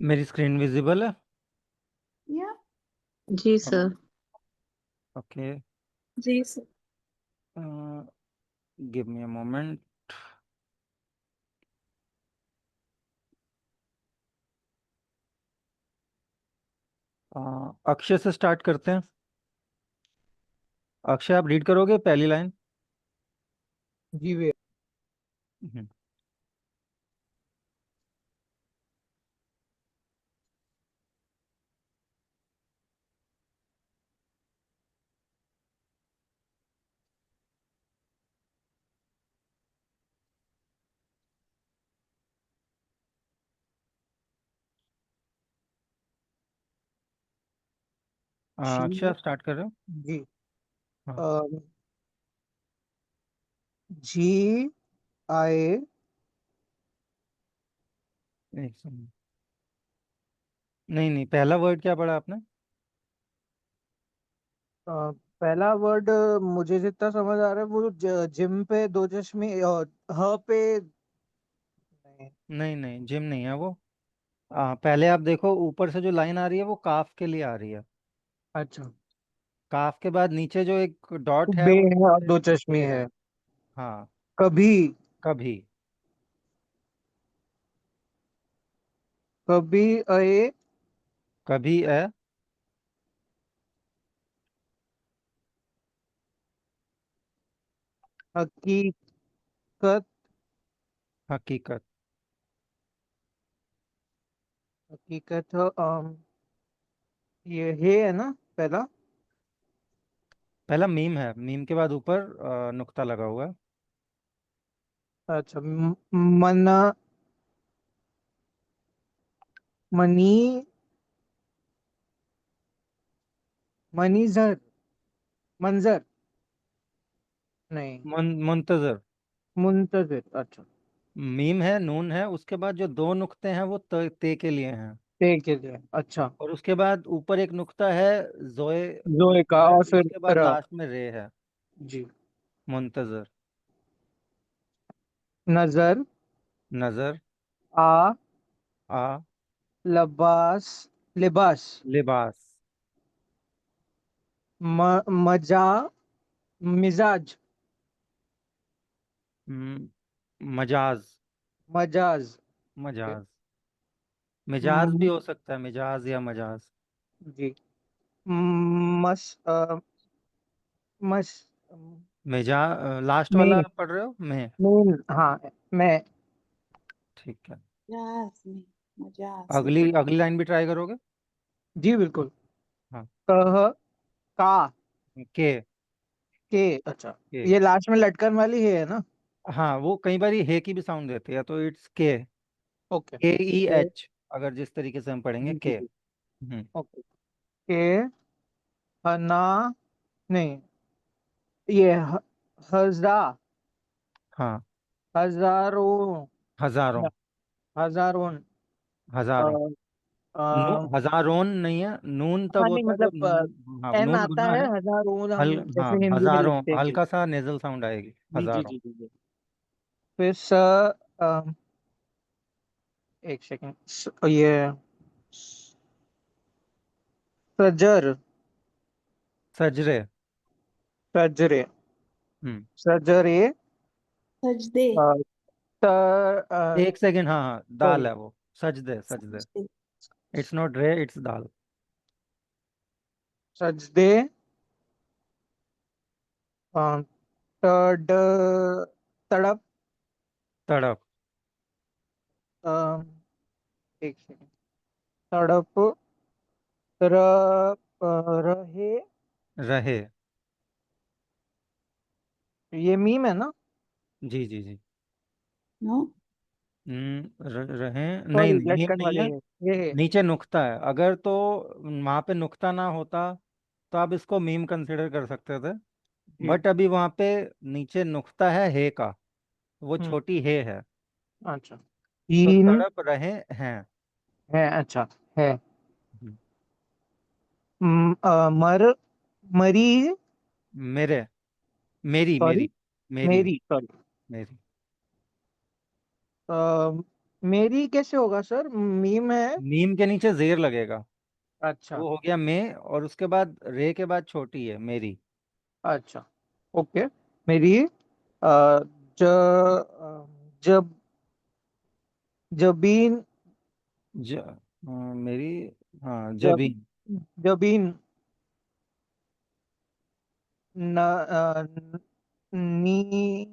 मेरी screen visible है? या जी सर। ओके। जी sir. Give me a moment. Akshay से स्टार्ट करते हैं। अक्षय, आप रीड करोगे पहली लाइन? जी वे। हम्म। अक्षय, शी। आप स्टार्ट कर रहे हो? जी। हाँ। जी आए। एक सेकंड। नहीं नहीं, पहला वर्ड क्या पढ़ा आपने? पहला वर्ड मुझे जितना समझ आ रहा है वो जिम पे दो चश्मे ह पे। नहीं। नहीं नहीं, जिम नहीं है वो। पहले आप देखो, ऊपर से जो लाइन आ रही है वो काफ के लिए आ रही है। अच्छा। काफ के बाद नीचे जो एक डॉट है बे वो है और दो बे चश्मे है। है। हाँ। कभी। कभी। कभी आए। कभी है। हकीकत। हकीकत। हकीकत। ये है ना पहला। पहला मीम है, मीम के बाद ऊपर नुक्ता लगा हुआ है। अच्छा। मना। मनी। मनीजर। मंजर। नहीं। मुंतजर। मुंतजिर। अच्छा। मीम है, नून है, उसके बाद जो दो नुक्ते हैं वो ते के लिए हैं। ठीक है। अच्छा। और उसके बाद ऊपर एक नुक्ता है, जोए जोए का का, और फिर उसके बाद र। लास्ट में रे है। जी। मुंतजर। नजर। नजर। आ। आ। लबास। लिबास। लिबास। मजा। मिजाज। हम्म, मजाज। मजाज। ओके। मजाज। मिजाज भी म- हो सकता है, मिजाज या मजाज। जी। मस मस मिजा लास्ट वाला में। पढ़ रहे हो? मैं। हाँ। मैं। ठीक है। मजाज में। मजाज। अगली अगली लाइन भी ट्राई करोगे? जी बिल्कुल। हाँ। कह। का। के। के। अच्छा। के। ये लास्ट में लटकन वाली है ना। हाँ, वो कई बार हे की भी साउंड देती है, तो इट्स के। ओके। के ई के। एच, अगर जिस तरीके से हम पढ़ेंगे जी जी के। जी। हम्म। ओके। के। हना। नहीं। ये हजा। हाँ। हजारों। हजारों। हजारों। अ, हजारों। अ, हजारोन नहीं है, नून तब हाँ नहीं होता है जब मतलब हाँ, एन नून आता गुना है है। हजारों हल हम हाँ, जैसे हिंदी में हजारों, लिखते हैं जी। हल्का सा नेजल साउंड आएगी, जी जी हजारों। जी जी जी। फिर अ, एक सेकंड। ये सजर। सजरे। सजरे। हम्म। सजरे। सजदे। अ, त अ, एक सेकंड, हाँ हाँ, दाल सॉरी। है वो, सजदे सजदे। सजदे। इट्स नॉट रे, इट्स दाल। सजदे। अ, तड़ तड़प। तड़प। अ, एक सेकंड। तड़प। र रहे। रहे। ये मीम है ना। जी जी जी। नो। रहे नहीं सॉरी नहीं, मीम लटकन नहीं वाले है। है। ये है। नीचे नुक्ता है, अगर तो वहां पे नुक्ता ना होता तो आप इसको मीम कंसिडर कर सकते थे। जी। बट अभी वहां पे नीचे नुक्ता है हे का, वो हम्म। छोटी हे है। अच्छा। तो तीन। तड़प रहे हैं। है। अच्छा। है। हम्म। मर। मरी। मेरे। मेरी सॉरी। मेरी। मेरी। मेरी। सॉरी। मेरी। मेरी कैसे होगा सर, मीम है। मीम के नीचे जेर लगेगा। अच्छा। वो हो गया मे, और उसके बाद रे के बाद छोटी है मेरी। अच्छा। ओके। मेरी ज जब जबीन मेरी, हाँ जब जबी। जबीन न नी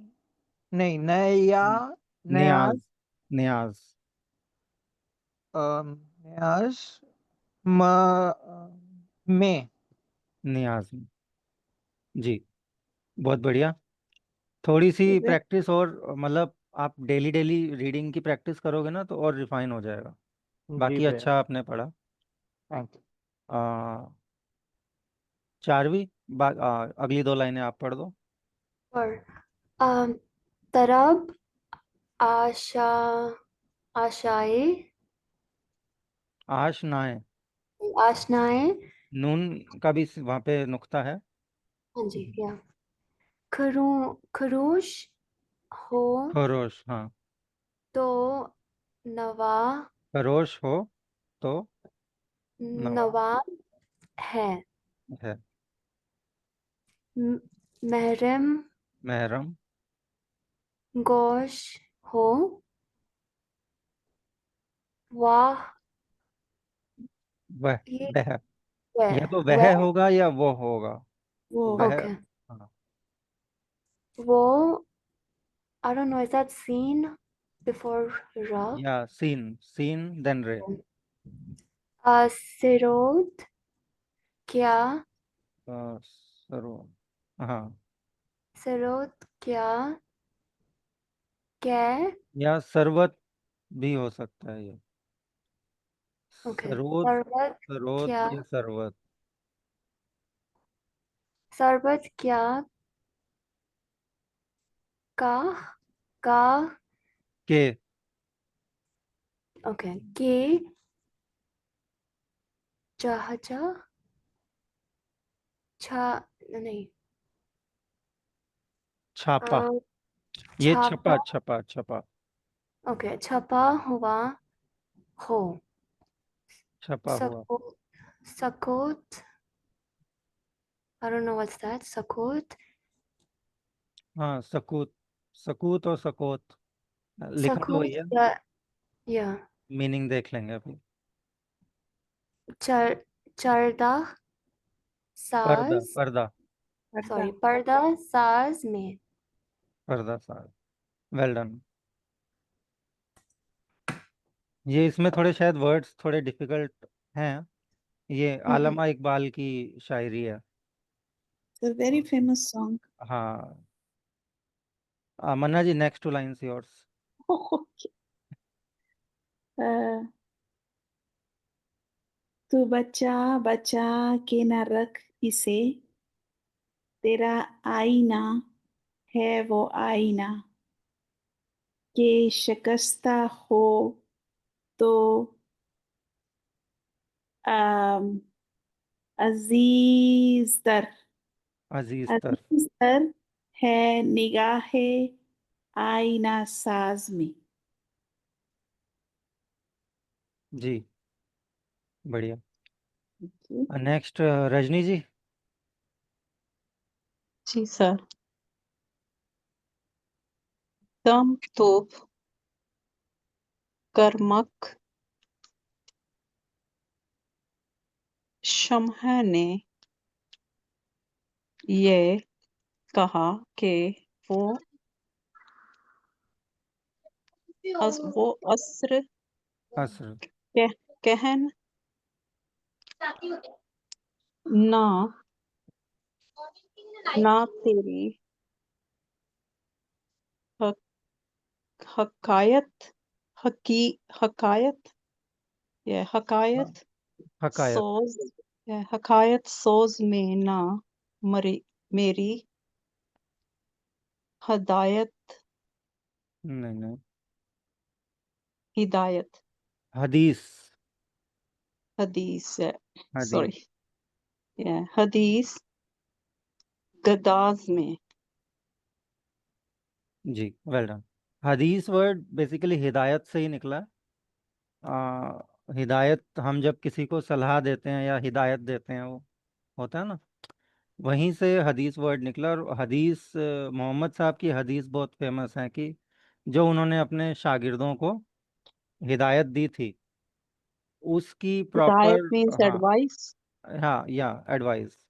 नहीं नया नियाज। नयाज नियाज। नयाज म में। नियाज। जी, बहुत बढ़िया। थोड़ी सी वे- प्रैक्टिस और, मतलब आप डेली डेली रीडिंग की प्रैक्टिस करोगे ना तो और रिफाइन हो जाएगा। जी बाकी भैया। अच्छा आपने पढ़ा। Thank you. आ, चारवीं अगली दो लाइनें आप पढ़ दो। और तरब आशा आशाएं आश नाए। आशनाएं। नून का भी वहाँ पे नुक्ता है। हाँ जी, या खरोश हो खरोश, हाँ। तो नवा खरोश हो तो नवा नवा है। है। म- महरम महरम। गोश हो वाह। वह। ये वह। या तो वह वह वह होगा या वो होगा। वो वह। ओके। हाँ। वो I don't know, is that seen before ra? या सीन, सीन देन रे। सिरोध क्या सरो। हाँ। सिरोध क्या कै या सरवत भी हो सकता है ये। ओके। सरोद। सरबत सरोद क्या या सरवत। सरबत क्या का का के। ओके के चाहचा छा नहीं छापा। अ, ये छपा छापा छपा छपा। ओके छपा हुआ हो छपा हुआ। सको सकोत I don't know what's that सकोत हाँ, सकूत। सकूत और सकोत, लिखा तो वही सकोत है। या मीनिंग देख लेंगे अभी। चर चरदा पर्दा साज पर्दा। पर्दा। सॉरी पर्दा साज में पर्दा सार। Well done. ये इसमें थोड़े शायद वर्ड्स थोड़े डिफिकल्ट हैं। ये आलमा इकबाल की शायरी है। It's a very famous song. हाँ। Manna ji, next two lines yours. Okay. अ, तू बचा बचा के न रख इसे, तेरा आईना है वो आईना, के शिकस्ता हो तो अम, अजीज तर अजीज तर। अजीज तर है निगाहे आईना साज में। जी, बढ़िया। Okay. नेक्स्ट रजनी जी। जी सर। दम तोप कर्मक शम्हा ने ये कहा कि वो वो अस्र असर। कह, कहन ना ना तेरी हक, हकायत हकी हकायत ये हाँ, हकायत हकायत। सोज ये हकायत सोज में ना मरी मेरी हदायत नहीं नहीं। हिदायत हदीस। हदीस हदीस। सॉरी ये हदीस गदाज में। जी, वेल डन। हदीस वर्ड बेसिकली हिदायत से ही निकला है। हिदायत, हम जब किसी को सलाह देते हैं या हिदायत देते हैं, वो होता है ना, वहीं से हदीस वर्ड निकला। और हदीस, मोहम्मद साहब की हदीस बहुत फेमस है कि जो उन्होंने अपने शागिर्दों को हिदायत दी थी, उसकी Hidayat प्रॉपर, means हाँ, advice. हाँ, या एडवाइस।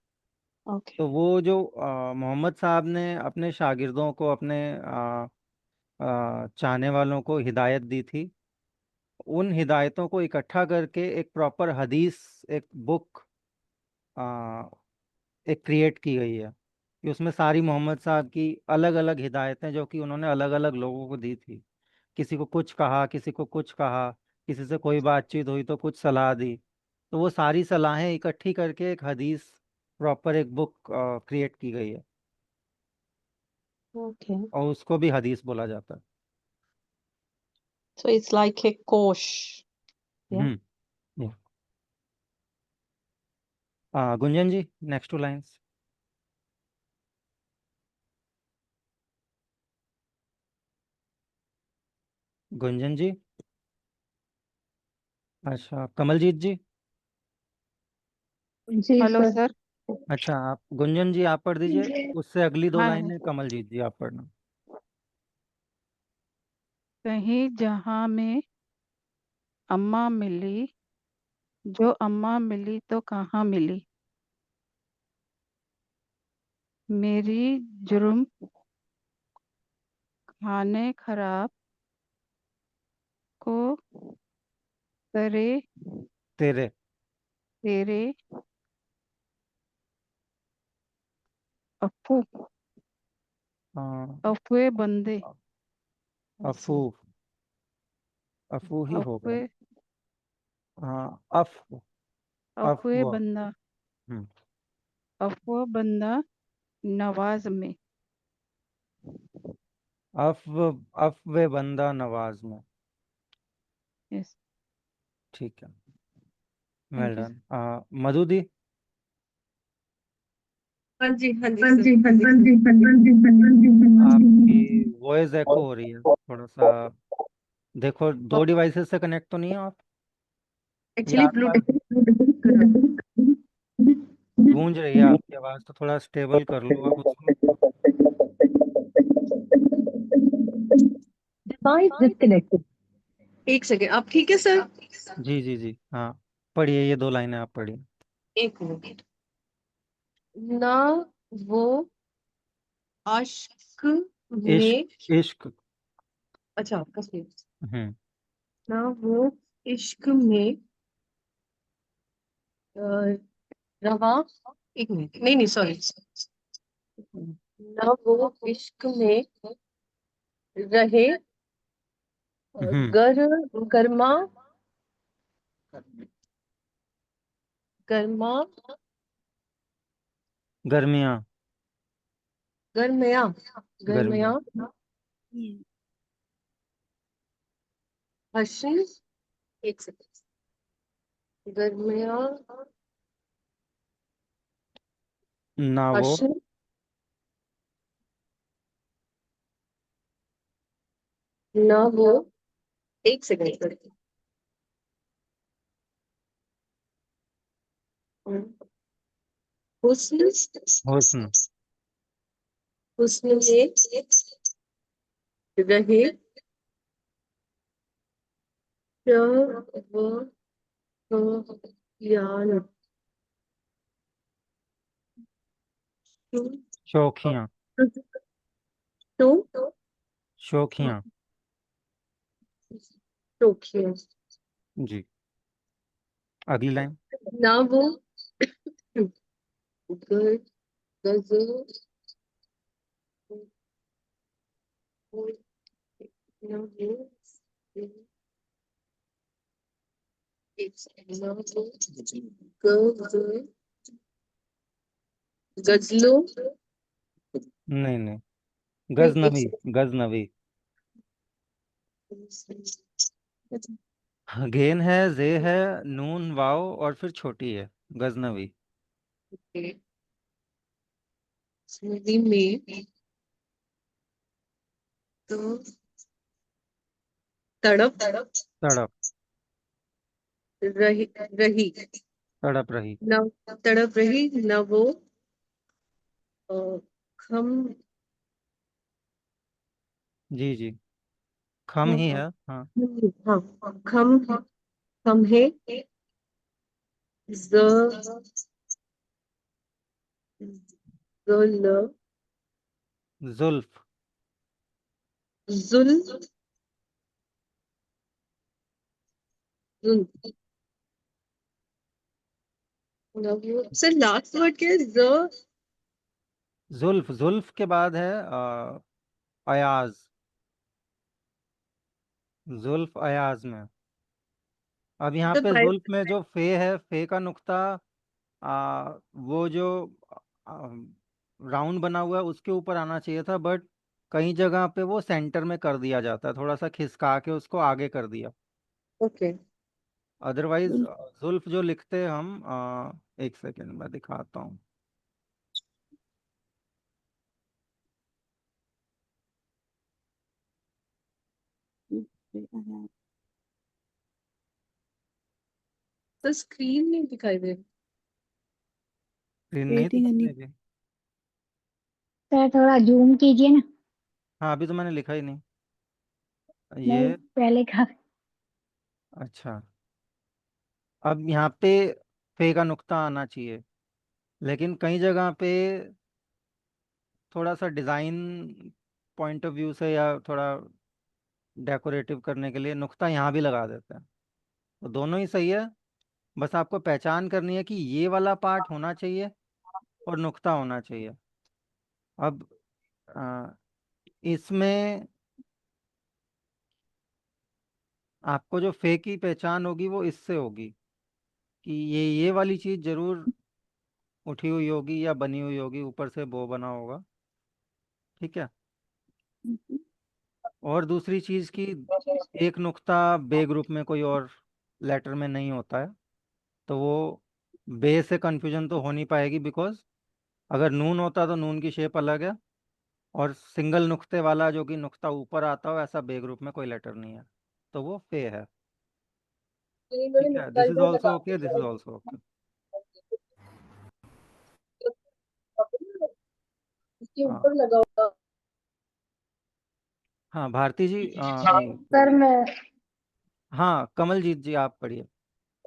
Okay. तो वो जो मोहम्मद साहब ने अपने शागिर्दों को, अपने चाहने वालों को हिदायत दी थी, उन हिदायतों को इकट्ठा करके एक प्रॉपर हदीस, एक बुक एक क्रिएट की गई है कि उसमें सारी मोहम्मद साहब की अलग अलग हिदायतें, जो कि उन्होंने अलग अलग लोगों को दी थी, किसी को कुछ कहा, किसी को कुछ कहा, किसी से कोई बातचीत हुई तो कुछ सलाह दी, तो वो सारी सलाहें इकट्ठी करके एक हदीस, प्रॉपर एक बुक क्रिएट की गई है, Okay. और उसको भी हदीस बोला जाता है। So it's like a kosh. Yeah. yeah. Gunjan ji, next two lines. Gunjan ji. अच्छा, कमलजीत जी। जी Hello, सर। sir. अच्छा, आप गुंजन जी आप पढ़ दीजिए, उससे अगली दो हाँ, लाइनें कमलजीत जी आप पढ़ना। कहीं जहां में अम्मा मिली, जो अम्मा मिली तो कहाँ मिली, मेरी जुर्म खाने खराब को करे तेरे। तेरे अफू हाँ, अफवे बंदे अफू, अफू ही होगा। अफवे हाँ, अफवे अफवा। बंदा हम्म। अफवा बंदा नवाज में। अफवे बंदा नवाज में। यस, ठीक है, वेल थैंक यू। डन। मधु दी। हाँ जी हाँ जी हाँ सर। जी हाँ जी हाँ जी हाँ जी हाँ जी हाँ जी हाँ आपकी जी। वॉइस एको हो रही है थोड़ा सा, देखो दो डिवाइसेस से कनेक्ट तो नहीं है आप, या एक्चुअली आपका ब्लूटूथ गूंज रही है आपकी आवाज़, तो थोड़ा स्टेबल कर लो आप उसको। Device disconnected. एक सेकेंड, आप ठीक है सर? जी जी जी, हाँ, पढ़िए, ये दो लाइनें आप पढ़िए। एक मिनट। ना वो अश्क में, इश्क, इश्क। अच्छा कश्मीर, हम्म। ना वो इश्क में अ, रवा, एक मिनट, नहीं नहीं सॉरी, ना वो इश्क में रहे हम्म। गर गर्मा गर्मा गर्मियाँ। गर्मया गर्मया गर्मियाँ। हसन, एक सेकेंड, गर्मया ना वो। हसन, ना वो, एक सेकेंड, हुस्न हुस्न। हुस्न में रहे यान, शौखियाँ। तो शौखियाँ। टोकियो, जी, अगली लाइन। ना वो ग- गजल, ना वो एक सेकंड, ना वो ग- गजलों, नहीं नहीं, नहीं एक गजनवी। गजनवी। सेकंड, घेन है, जे है, नून वाव और फिर छोटी है, गजनवी। स्मृति में तो तड़प तड़प, रही रही तड़प रही। न तड़प रही न वो अ, खम जी जी, खम ही है, हाँ। हाँ खम है ज जुल जुल्फ, जुल जुल सर लास्ट वर्ड क्या है ज जुल्फ, जुल्फ के बाद है अयाज, जुल्फ अयाज में। अब यहाँ सर पे फाइव जुल्फ में जो फे है, फे का नुक्ता वो जो राउंड बना हुआ है उसके ऊपर आना चाहिए था, बट कई जगह पे वो सेंटर में कर दिया जाता है, थोड़ा सा खिसका के उसको आगे कर दिया। ओके अदरवाइज जुल्फ जो लिखते हैं हम, एक सेकेंड में दिखाता हूँ। सर स्क्रीन नहीं दिखाई दे रही स्क्रीन नहीं रेटिंग दिखाई अन्य देगी? सर थोड़ा जूम कीजिए ना। हाँ, अभी तो मैंने लिखा ही नहीं नहीं, ये। पहले का। अच्छा, अब यहाँ पे फे का नुक्ता आना चाहिए, लेकिन कई जगह पे थोड़ा सा डिज़ाइन पॉइंट ऑफ व्यू से या थोड़ा डेकोरेटिव करने के लिए नुक्ता यहाँ भी लगा देते हैं। तो दोनों ही सही है, बस आपको पहचान करनी है कि ये वाला पार्ट होना चाहिए और नुक्ता होना चाहिए। अब आ, इसमें आपको जो फे की पहचान होगी वो इससे होगी कि ये वाली चीज़ जरूर उठी हुई होगी या बनी हुई होगी, ऊपर से बो बना होगा। ठीक है। और दूसरी चीज़ की, एक नुक्ता बे ग्रुप में कोई और लेटर में नहीं होता है, तो वो बे से कंफ्यूजन तो हो नहीं पाएगी, बिकॉज अगर नून होता तो नून की शेप अलग है, और सिंगल नुक्ते वाला जो कि नुक्ता ऊपर आता हो, ऐसा बे ग्रुप में कोई लेटर नहीं है, तो वो फे है। ठीक है, this is also okay, this is also okay. इसके हाँ ऊपर लगा होगा हाँ, भारती जी नहीं सर सॉरी, मैं। हाँ कमलजीत जी आप पढ़िए।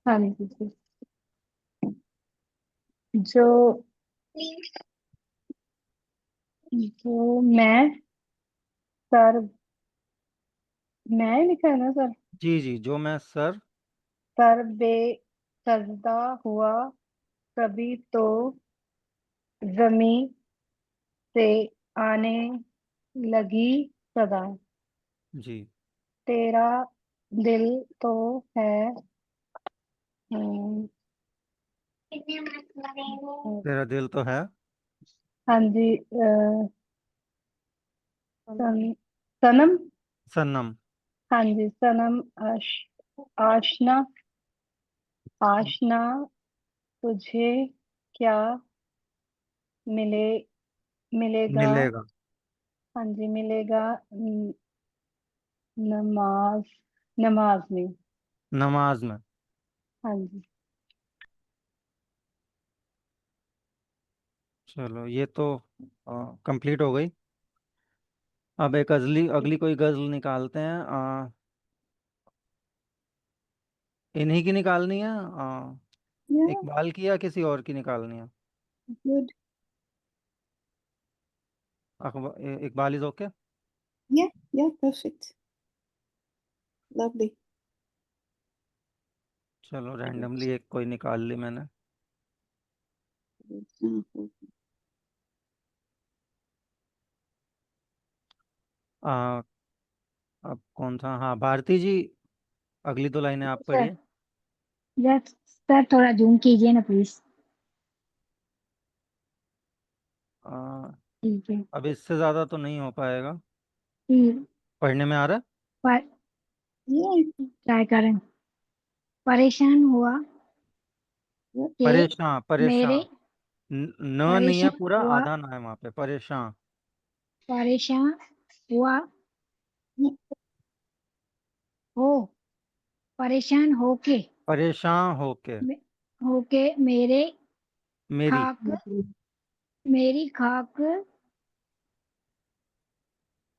हाँ जी जी। जो जो सर मैं लिखा है ना सर। जी जी, जो मैं सर, सर बे सजदा हुआ कभी तो जमी से आने लगी सदा। जी, तेरा दिल तो है। हम्म, तेरा दिल तो है। हाँ जी। सनम। सनम, हाँ जी सनम। आशना आशना तुझे क्या मिले मिलेगा। मिलेगा हाँ जी मिलेगा। नमाज नमाज में। नमाज में। हाँ जी। चलो, ये तो कंप्लीट हो गई। अब एक अगली अगली कोई गजल निकालते हैं। इन्हीं की निकालनी है, Yeah, इकबाल की या किसी और की निकालनी है? good. Iqbal is okay. Yeah, yeah, perfect. Lovely. चलो, रैंडमली एक कोई निकाल ली मैंने। Mhm. आ, अब कौन सा, हाँ भारती जी, अगली दो लाइनें आप सर पढ़िए। यस सर थोड़ा जूम कीजिए ना प्लीज। आ, ठीक है। अब इससे ज़्यादा तो नहीं हो पाएगा। फिर पढ़ने में आ रहा है? पर ये ट्राई करें। परेशान हुआ कि परेशान, मेरे परेशान, न नहीं है परेशान पूरा, हुआ आधा ना है वहाँ पे, परेशान। परेशान हुआ हो परेशान होके परेशान होके। मे- होके मेरे मेरी। खाक मेरी खाक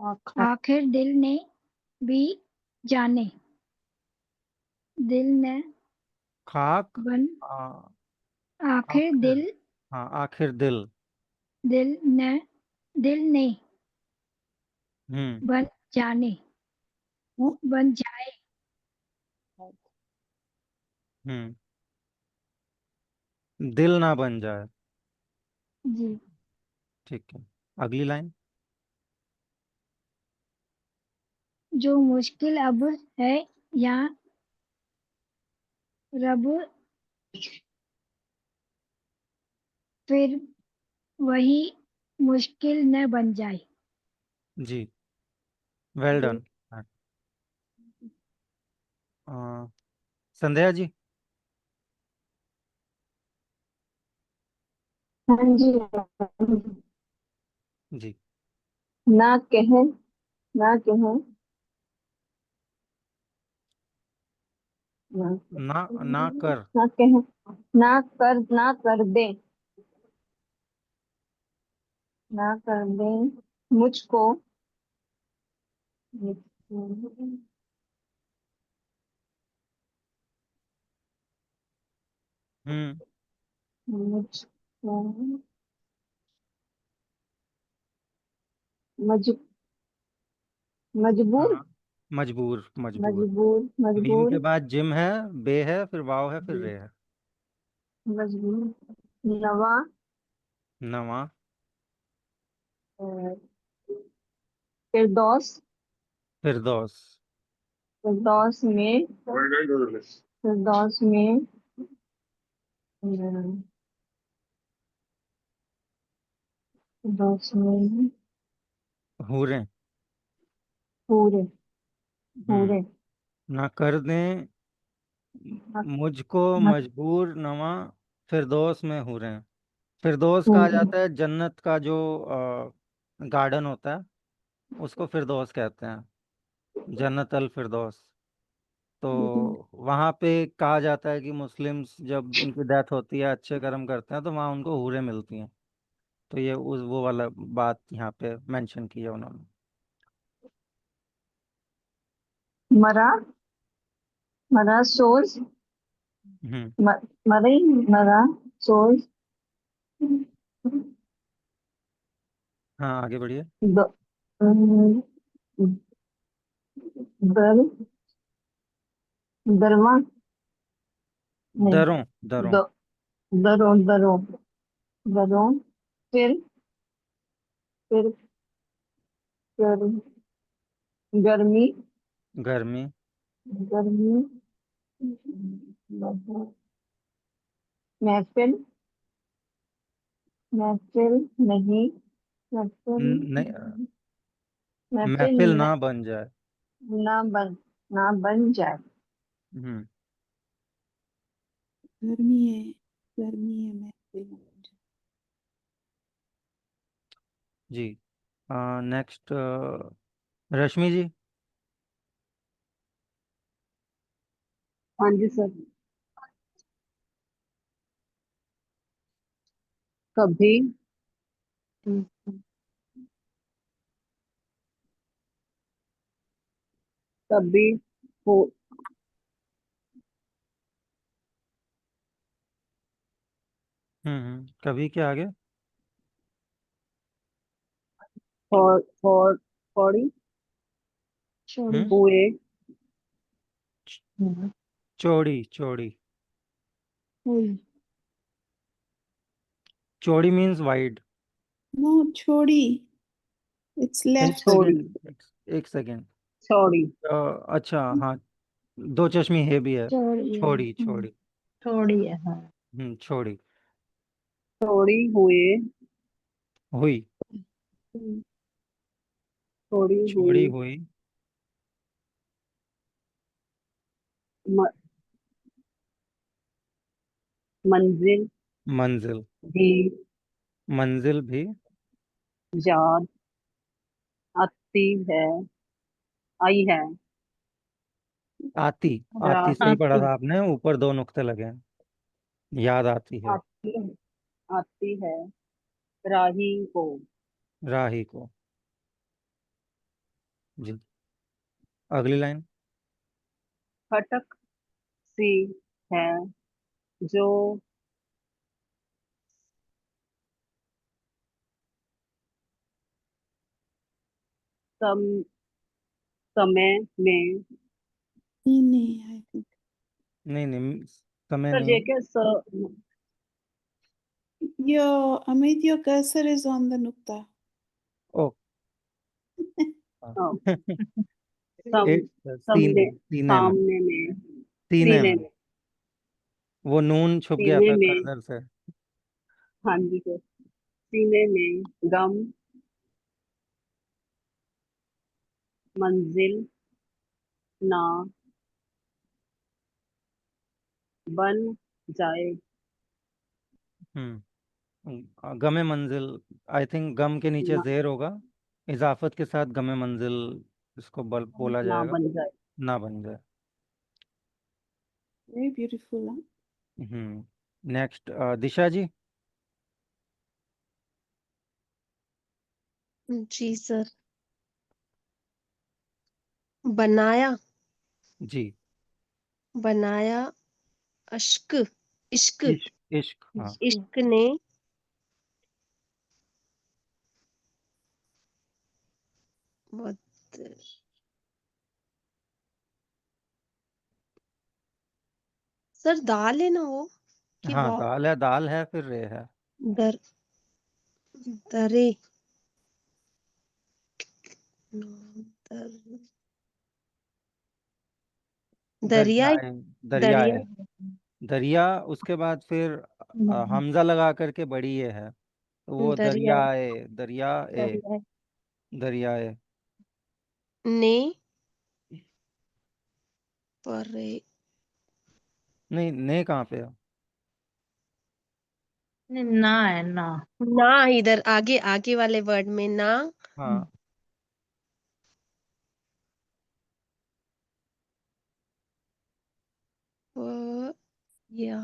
आखर आखिर दिल ने भी जाने दिल ने खाक। बन आ, आखिर आखिर। दिल हाँ, आखिर दिल। दिल ने दिल ने हम्म। बन जाने बन जाए। हम्म। दिल ना बन जाए। जी। ठीक है। अगली लाइन। जो मुश्किल अब है या रब फिर वही मुश्किल न बन जाए। जी। वेल जी। डन। संध्या जी। हाँ जी। जी। ना कह ना कह ना ना ना कर। ना कह ना कर दे ना कर दे मुझको हम्म। मुझको मज, मजबूर हाँ, मजबूर मजबूर। मजबूर मीम के मजबूर बाद जिम है, बे है, फिर वाव है, फिर रे है। मजबूर नवा नवा। और फिरदौस फिरदौस। फिरदौस में फिरदौस में फिरदौस में हूरे। पूरे हम्म। पूरे ना कर दें मुझको मजबूर नवा, फिरदौस में हूरे। फिरदौस कहा पूरे जाता है जन्नत का जो गार्डन होता है, उसको फिरदौस कहते हैं। जन्नत अल फिरदौस। तो वहाँ पे कहा जाता है कि मुस्लिम्स जब उनकी डेथ होती है, अच्छे कर्म करते हैं, तो वहाँ उनको हूरें मिलती हैं। तो ये उस वो वाला बात यहाँ पे मेंशन की है उन्होंने। मरा मरा सोज हम्म। मरे मरा सोज हाँ, आगे बढ़िए। द, अम, दर दरवा नहीं दरों। दरों। द, दरों दरों दरों फिर फिर फिर गर्मी गर्मी। गर्मी महफिल महफिल नहीं महफिल नहीं, महफिल महफिल न, ना बन जाए। ना बन ना बन जाए। हम्म। गर्मी है महफिल। जी। नेक्स्ट, रश्मि जी। हाँ जी सर। कभी कभी हो कभी के आगे। और थोड़ी छोड़ी हम्म। हुए हम्म, चौड़ी चौड़ी। हुई चौड़ी मीन्स वाइड। नो छोड़ी, इट्स एक लेफ्ट। छोड़ी सेकेंड। एक सेकेंड। छोड़ी अच्छा, हाँ। दो चश्मी है भी है। छोड़ी है। छोड़ी छोड़ी। छोड़ी है हाँ। छोड़ी। छोड़ी हुए हुई। छोड़ी हुई छोड़ी हुई। म, मंजिल मंजिल। भी मंजिल भी। याद आती है आई है। आती। आती रा सही पढ़ा आती था आपने, ऊपर दो नुक्ते लगे हैं। याद आती है। आती आती है राही को। राही को। जी। अगली लाइन। खटक सी है जो सम समय में। नहीं नहीं आई थिंक नहीं नहीं, समय सर नहीं है। जेके your Amit, your cursor is on the nukta. ओ। सम एक सामने सीने में। सामने में सीने सीने में। में वो नून छुप गया सीने था में। कर्सर से। हाँ जी सर। सीने में गम मंजिल ना बन जाए। गमे मंजिल। आई थिंक गम के नीचे ना, जेर होगा। इजाफत के साथ गमे मंजिल इसको बोला ना जाएगा। बन जाए। ना बन जाए। Very beautiful, huh? नेक्स्ट दिशा जी। जी सर। बनाया। जी। बनाया अश्क। इश्क। इश्क। इश्क, हाँ। इश्क ने बहुत। सर दाल है ना वो कि हाँ, वाव। दाल है, दाल है, फिर रे है। दर दरे। दर, दरिया। दरियाए। दरिया। दरियाए। दरिया, उसके बाद फिर हमजा लगा करके बड़ी ये है, तो वो दरिया। दरियाए। दरियाए। दरिया दरियाए। ने परे। नहीं, ने कहाँ पे है? ना है ना। ना इधर आगे आगे वाले वर्ड में ना। हाँ। या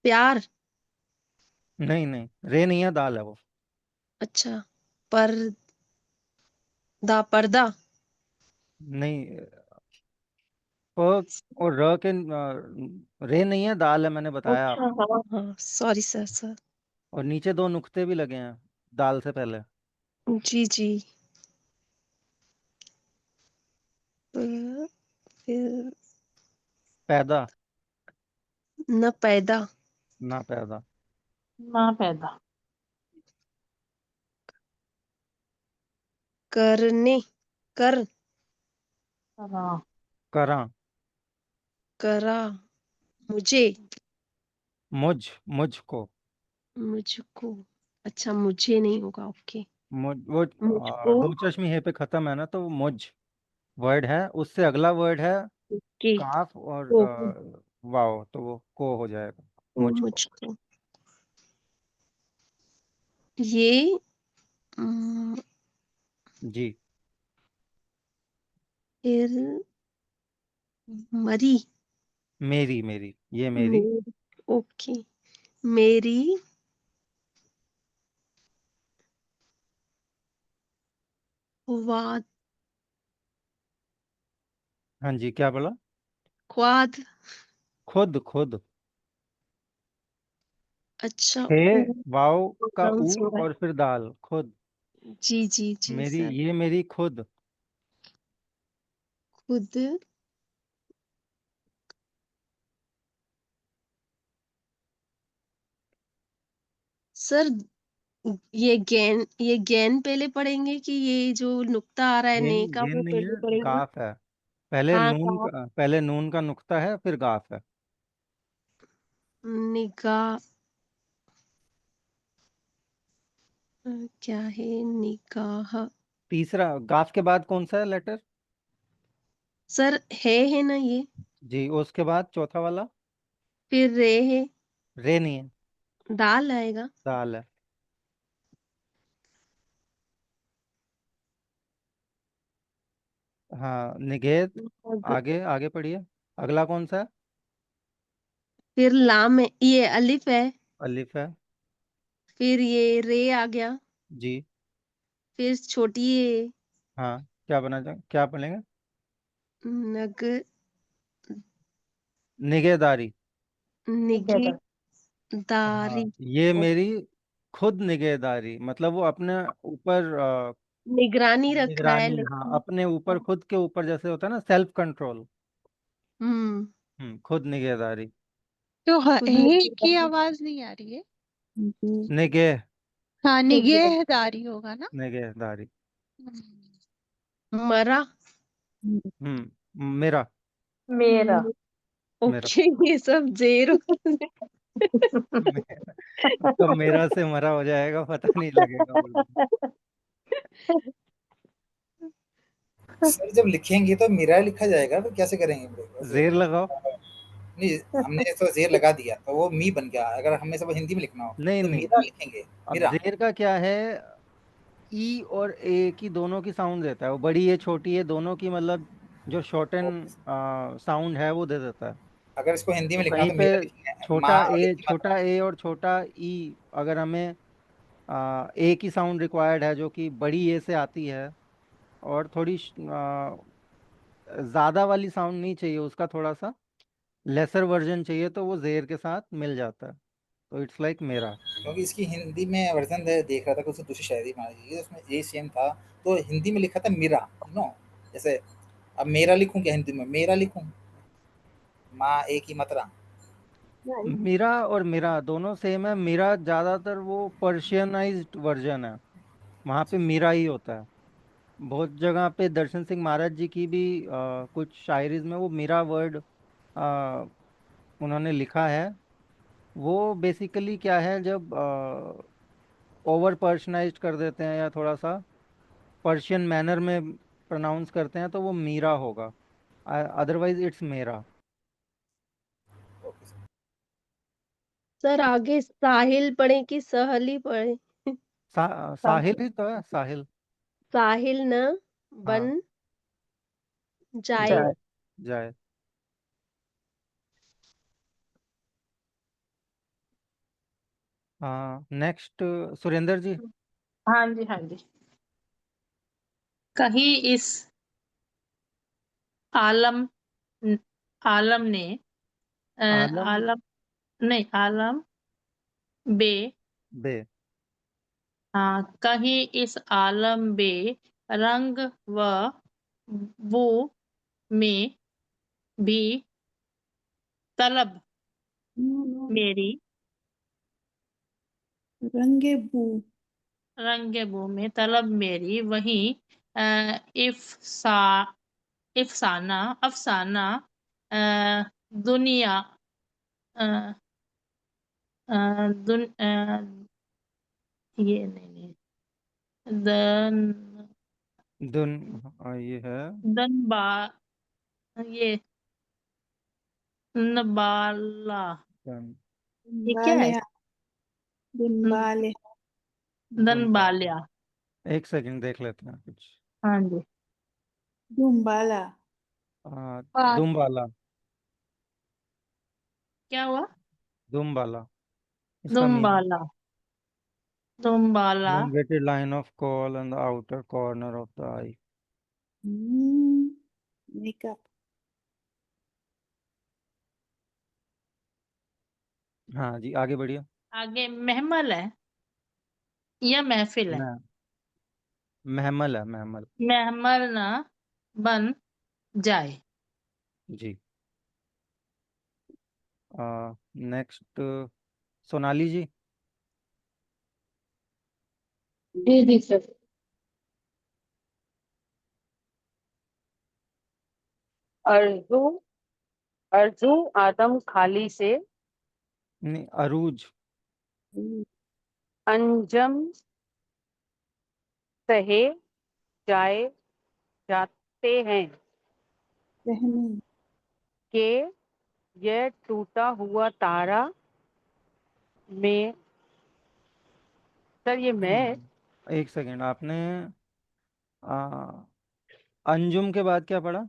प्यार। नहीं नहीं, रे नहीं है, दाल है वो। अच्छा। पर्दा। पर्दा। नहीं। प और र के रे नहीं है, दाल है, मैंने बताया अच्छा आपको। हाँ हाँ सॉरी सर सर। और नीचे दो नुक्ते भी लगे हैं दाल से पहले। जी जी। फिर पैदा। न पैदा। ना पैदा। ना पैदा। करने। कर। करा। करा। करा। मुझे। मुझको। मुझको। अच्छा मुझे नहीं होगा ओके। वो मुझको। दो चश्मी है पे खत्म है ना, तो वो मुझ वर्ड है, उससे अगला वर्ड है के। काफ और को। वाओ, तो वो को हो जाएगा। मुझको। मुझको। ये अम, जी। फिर मरी। मेरी। मेरी, ये मेरी। मेरी। ओके। मेरी वाद। हाँ जी, क्या बोला? ख्वाद। खुद। खुद। अच्छा थे। ऊ वाओ का ऊ, pronounce हो रहा और फिर दाल, खुद। है जी जी जी मेरी, सर। ये मेरी खुद। खुद। सर ये गैन पहले पढ़ेंगे कि ये जो नुक्ता आ रहा है गेन। ने का गेन वो नहीं पहले है, पढ़ेंगे। गाफ है। पहले हाँ नून का का, पहले नून का नुक्ता है, फिर गाफ है। निगाह। क्या है निगाह। तीसरा गाफ के बाद कौन सा है लेटर? सर है ना ये। जी, उसके बाद चौथा वाला। फिर रे है। रे नहीं है, दाल आएगा। दाल है। हाँ, निगेत। नग, आगे आगे पढ़िए। अगला कौन सा है? फिर लाम है, ये अलिफ है, अलिफ है। फिर ये रे आ गया, जी। फिर छोटी ये हाँ, क्या बना जाए, क्या पढ़ेंगे? नग, निगेदारी। निगेदारी, हाँ, ये मेरी खुद निगहदारी, मतलब वो अपने ऊपर निगरानी रख रहा है निगरानी, हाँ, लेकिन। अपने ऊपर, खुद के ऊपर, जैसे होता है ना सेल्फ कंट्रोल। हम्म। खुद निगहदारी। तो खुद हे की निगरानी। आवाज नहीं आ रही है। निगह हाँ, निगह, निगहदारी होगा ना। निगहदारी। मरा। मेरा। मेरा। मेरा। ओके, ये सब जेरो। कब मेरा से मरा हो जाएगा पता नहीं लगेगा उर्दू। सर जब लिखेंगे तो मेरा लिखा जाएगा, तो कैसे करेंगे वैसे? जेर लगाओ। नहीं, हमने तो जेर लगा दिया तो वो मी बन गया। अगर हमें सब हिंदी में लिखना हो नहीं तो नहीं, मेरा लिखेंगे, अब मेरा। जेर का क्या है, ई और ए की दोनों की साउंड देता है वो, बड़ी ए छोटी ए दोनों की, मतलब जो शॉर्टन साउंड है वो दे देता है। अगर इसको हिंदी तो में लिखना कहीं तो पे मेरा लिखेंगे, माँ छोटा और ए, की मात्रा। छोटा ए और छोटा ई, अगर हमें ए की साउंड रिक्वायर्ड है जो कि बड़ी ए से आती है, और थोड़ी ज़्यादा वाली साउंड नहीं चाहिए उसका, थोड़ा सा लेसर वर्जन चाहिए, तो वो जेर के साथ मिल जाता है। तो इट्स लाइक मेरा। क्योंकि इसकी हिंदी में वर्जन देख रहा था कि उसने दूसरी शायरी बनाई है, उसमें ये सेम था। तो हिंदी में लिखा था मेरा, नो, जैसे अब मेरा लिखूं क्या हिंदी में, मेरा लिखूं, माँ एक ही मात्रा। मीरा और मीरा दोनों सेम है। मीरा ज़्यादातर वो पर्शियनाइज्ड वर्जन है, वहाँ पे मीरा ही होता है। बहुत जगह पे दर्शन सिंह महाराज जी की भी कुछ शायरीज में वो मीरा वर्ड उन्होंने लिखा है। वो बेसिकली क्या है, जब ओवर पर्सनाइज्ड कर देते हैं या थोड़ा सा पर्शियन मैनर में प्रोनाउंस करते हैं तो वो मीरा होगा, अदरवाइज इट्स मेरा। सर आगे साहिल पढ़े कि सहली पढ़े? साहिल ही तो है, साहिल। साहिल न हाँ, बन जाए। जाए। जाए। हाँ, नेक्स्ट सुरेंद्र जी। हाँ जी, हाँ जी। कहीं इस आलम आलम ने आलम आलम नहीं, आलम बे। बे। हाँ, कहीं इस आलम बे रंग व वो में भी तलब मेरी, रंगे बू। रंगे बू में तलब मेरी वहीं इफ्सा इफसाना अफसाना दुनिया अ, अ, दुन ये नहीं, दन दुन ये है। दन बा ये नबाला, दन ये क्या है? बाले, बिम्बाले। दन बाल्या। एक सेकंड देख लेते हैं कुछ। हाँ जी। दुम्बाला। दुम्बाला। क्या हुआ? दुम्बाला, इसका meaning दुम्बाला, दुम्बाला। elongated line of coal on the outer corner of the eye। Makeup. हाँ जी, आगे बढ़िए। आगे महमल है या महफिल है? मैं महमल है, महमल। महमल ना बन जाए। जी। नेक्स्ट सोनाली जी। जी जी सर। अर्जू अर्जू आदम खाली से नहीं, अरूज। अंजम सहे जाए जाते हैं रहनी। कि यह टूटा हुआ तारा में। सर ये मैं। एक सेकंड, आपने आ, अंजुम के बाद क्या पढ़ा?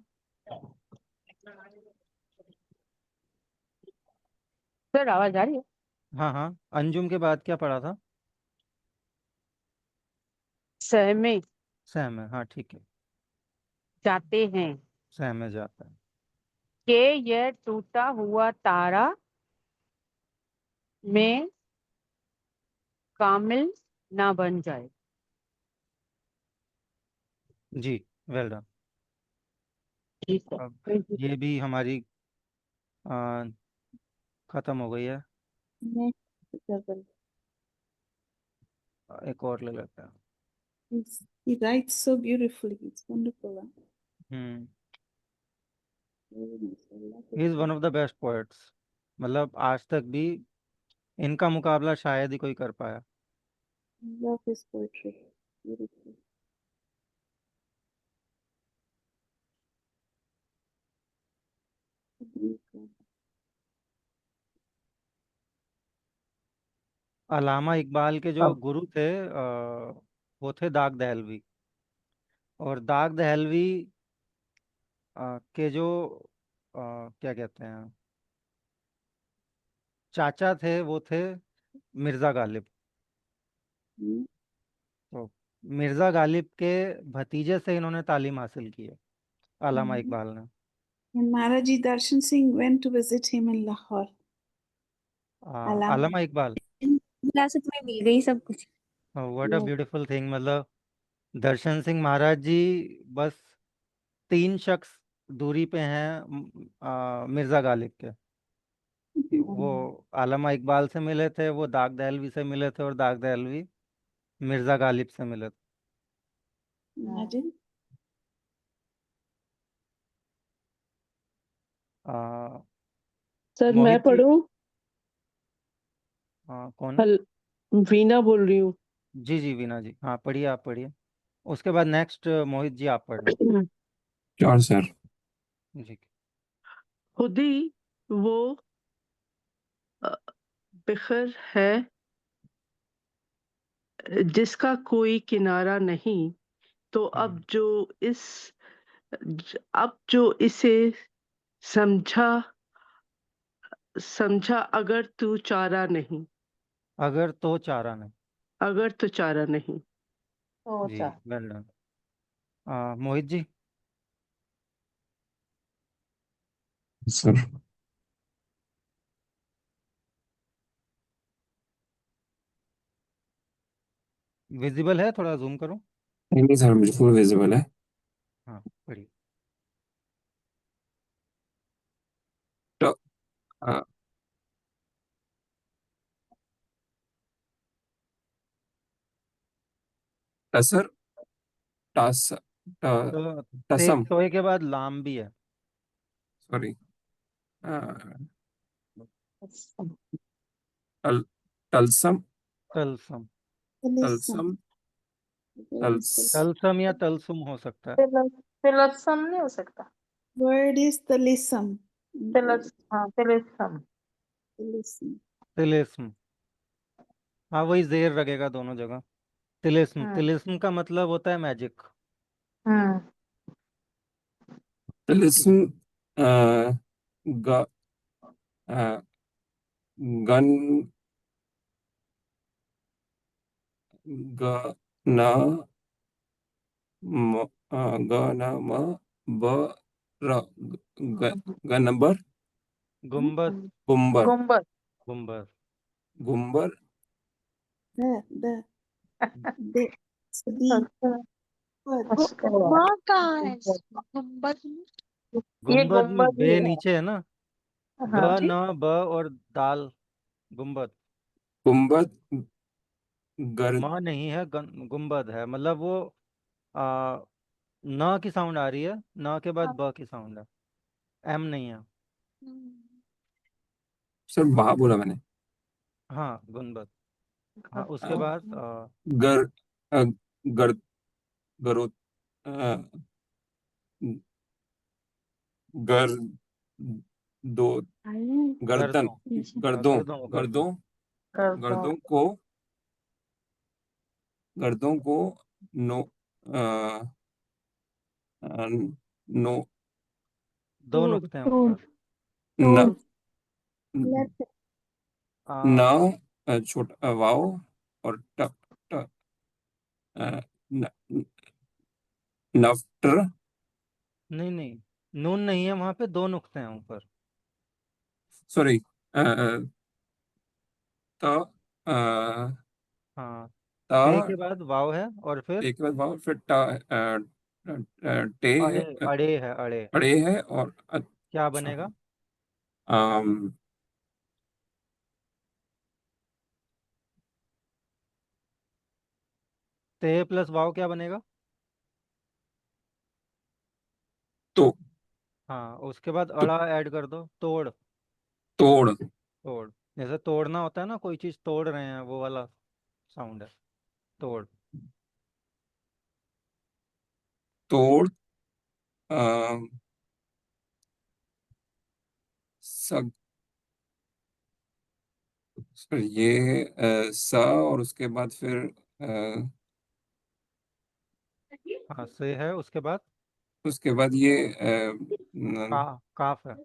सर आवाज आ रही है? हाँ हाँ, अंजुम के बाद क्या पढ़ा था? सहमे सहमे, हाँ ठीक है। जाते हैं सहमे जाता है। कि यह टूटा हुआ तारा में कामिल ना बन जाए। जी, वेल डन। ठीक है, अब थैंक यू। ये भी हमारी आ, खत्म हो गई है। एक और ले लेते हैं। He writes so beautifully. It's wonderful. Hmm, Very nice. I love he is it. One of the best poets. मतलब आज तक भी इनका मुकाबला शायद ही कोई कर पाया। I love his poetry. Beautiful. Beautiful. Allama Iqbal के जो अब गुरु थे वो थे दाग दहलवी। और दाग दहलवी के जो क्या कहते हैं, चाचा थे, वो थे मिर्जा गालिब। Hmm. तो मिर्जा गालिब के भतीजे से इन्होंने तालीम हासिल की है, अलामा Hmm. इकबाल ने। And Maharaji Darshan Singh went to visit him in Lahore. Alama. Allama Iqbal, विरासत में मिल गई सब कुछ। What a Yes. Beautiful thing. मतलब दर्शन सिंह महाराज जी बस 3 शख्स दूरी पे हैं मिर्जा गालिब के। वो अलामा इकबाल से मिले थे, वो दाग दहलवी से मिले थे, और दाग दहलवी मिर्जा गालिब से मिले थे। Imagine. आ, सर मैं मोहित जी, पढ़ूं? कौन? हल वीना बोल रही हूँ। जी जी, वीना जी, हाँ पढ़िए, आप पढ़िए। उसके बाद नेक्स्ट मोहित जी आप पढ़ना। Sure sir. जी। खुदी वो अ, बिखर है जिसका कोई किनारा नहीं, तो अब जो इसे समझा समझा अगर तू चारा नहीं, अगर तो चारा नहीं। अगर तो चारा नहीं। जी, well done. Mohit ji. Sir visible है? थोड़ा जूम करो। नहीं नहीं सर, बिल्कुल विजिबल है। हाँ, पढ़िए। तो अ, टसर टस ट- तो टसम सोए के बाद लाम भी है। सॉरी, टल टलसम तलसम। Listen. तलसम Very तल्स good. तलसम या तलसुम हो सकता है। तिलस्म नहीं हो सकता। Word is the listen. हाँ तिलस्म। Listen. तिलिस्म, हाँ वही जेर लगेगा दोनों जगह। तिलिस्म, हम्म तिलिस्म का मतलब होता है मैजिक। हम्म तलिस्म अ, ग अ, गन ग न म ग न म ब र ग ग नंबर गुम्बद। गुम्बर गुम्बद। गुम्बद। Gumber The. The. So the अच्छा word. अच्छा। वहाँ कहाँ है? गुम्बद में? ये गुम्बद में गुम्बद ही बे है। नीचे है ना। ग हाँ न ब और दाल, गुम्बद। गुम्बद गर म नहीं है, गुम्बद है। मतलब वो आ, न की साउंड आ रही है, न के बाद ब की साउंड है, एम नहीं है। हम्म, सर बहा बोला मैंने। हाँ, गुम्बद। हाँ, अ, उसके बाद गर अ, गर गरो अ, गर दो गर्दन गर्दों। हाँ, गर्दों गर्दों गर्दों। गर्दों कर दो। गर्दों को गर्दों को नो अ, नो, दो तोड़ नुक्ते हैं तोड़ ऊपर। न, तोड़ लेफ्ट न, आ, छोटा वाव, और ट, ट, अ, न, नफ्टर, नहीं नहीं, नून नहीं है वहां पे, दो नुक्ते हैं ऊपर। सॉरी, त, अ, हाँ, टे के त, बाद वाव है और फिर एक के बाद वाव, फिर ट, टे, अड़े, अड़े है अड़े। अड़े है, और क्या अच्छा, बनेगा? अम, ते प्लस वाव क्या बनेगा? तो, हाँ, उसके बाद तो अड़ा ऐड कर दो, तोड़। तोड़, तोड़, जैसे तोड़ना होता है ना, कोई चीज तोड़ रहे हैं, वो वाला साउंड है, तोड़। तोड़, अम, सग, सॉरी, ये स, और उसके बाद फिर हाँ, से है, उसके बाद ये का, काफ है।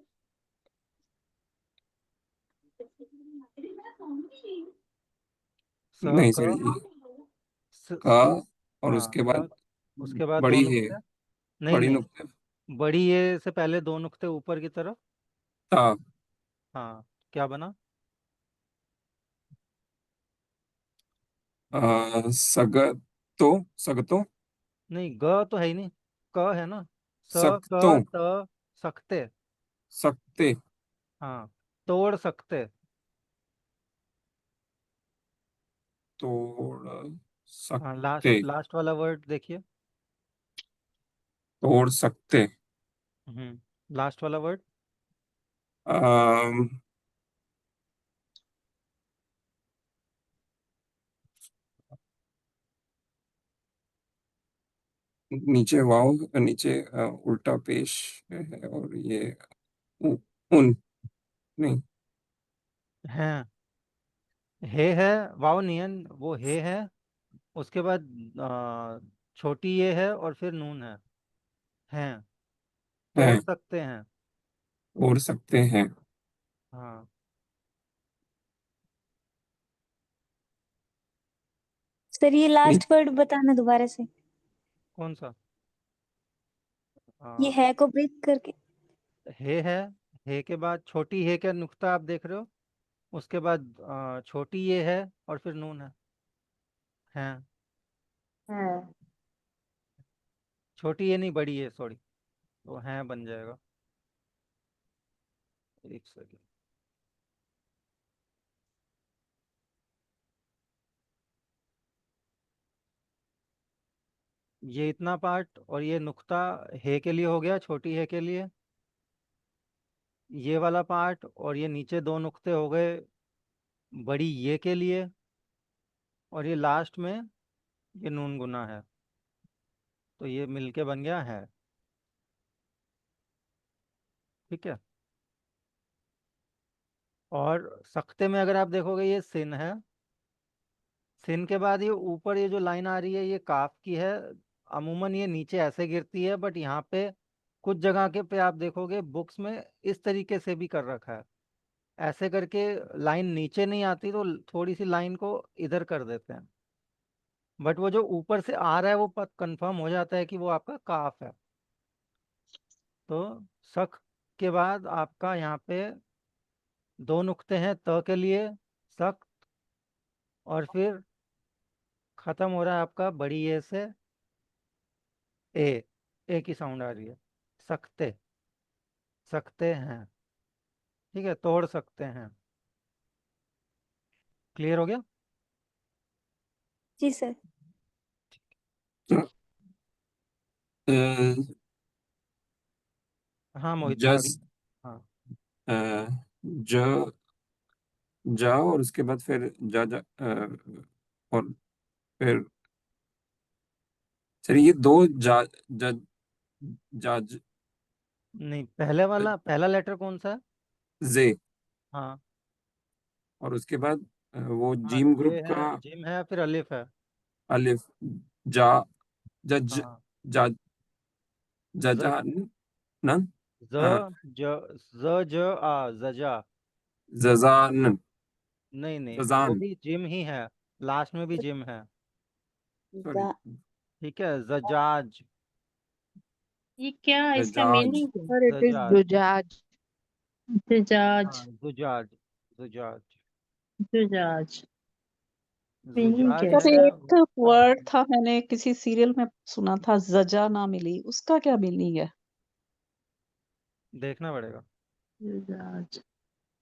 स, नहीं क, सॉरी, का, स, और हाँ उसके स, बाद उसके बाद दो बड़ी है, नुक्ते। नहीं बड़ी नहीं, नुक्ते, बड़ी ये से पहले दो नुक्ते ऊपर की तरफ। ता, हाँ, क्या बना? सगतो, सगतो, नहीं, ग तो है ही नहीं, क है ना। स, सकतो, क, त, सकते। सकते, हाँ, तोड़ सकते। तोड़ हाँ, सकते, लास्ट लास्ट वाला वर्ड देखिए। तोड़ सकते, लास्ट वाला वर्ड। अम, नीचे वाव, नीचे उल्टा पेश है, और ये उ, उन, नहीं, है वाव नहीं है, वो है। उसके बाद छोटी ये है और फिर नून है। हैं, है, तोड़ सकते हैं। तोड़ सकते हैं, हाँ, सर ये नहीं, लास्ट वर्ड बताना दोबारा से। कौन सा? ये आ, है को ब्रेक करके। है। है के बाद छोटी है का नुक्ता आप देख रहे हो, उसके बाद छोटी ये है और फिर नून है। हैं, हाँ। छोटी ये नहीं, बड़ी है, सॉरी। तो हैं बन जाएगा। एक सेकेंड। ये इतना पार्ट और ये नुक्ता है के लिए हो गया, छोटी है के लिए। ये वाला पार्ट और ये नीचे दो नुक्ते हो गए बड़ी ये के लिए। और ये लास्ट में ये नून गुना है, तो ये मिलके बन गया है। ठीक है। और सख्ते में अगर आप देखोगे, ये सिन है। सिन के बाद ये ऊपर ये जो लाइन आ रही है, ये काफ की है। अमूमन ये नीचे ऐसे गिरती है, बट यहाँ पे कुछ जगह के पे आप देखोगे बुक्स में इस तरीके से भी कर रखा है। ऐसे करके लाइन नीचे नहीं आती, तो थोड़ी सी लाइन को इधर कर देते हैं। बट वो जो ऊपर से आ रहा है, वो कंफर्म हो जाता है कि वो आपका काफ है। तो सख के बाद आपका यहाँ पे दो नुक्ते हैं त के लिए, सख्त। और फिर खत्म हो रहा है आपका बड़ी ए से, ए। ए की साउंड आ रही है। सकते, सकते हैं। ठीक है, तोड़ सकते हैं। क्लियर हो गया? जी सर। हाँ मोहित, जस, आगे। हाँ, अ, ज, जा, और उसके बाद फिर जा, जा, और फिर, सर ये दो जा, जा, जा, नहीं, पहले वाला पहला लेटर कौन सा है? जे, हाँ और उसके बाद वो हाँ, जीम जे ग्रुप है, का जिम है, फिर अलिफ है। अलिफ, जा, जज, हाँ, जा, ज जजान न ज हाँ ज ज ज आ जजा। जजान नहीं नहीं, वो जजान भी जिम ही है, लास्ट में भी जिम है। सॉरी ठीक है, जजाज। ये क्या इसका जजाज मीनिंग क्या? सर इट इज जजाज। जुजाज। जुजाज। हाँ, जुजाज। जुजाज। जुजाज मीनिंग जुजाज क्या है? सर है एक उसका। वर्ड था, मैंने किसी सीरियल में सुना था, जजा ना मिली, उसका क्या मीनिंग है? देखना पड़ेगा। जुजाज।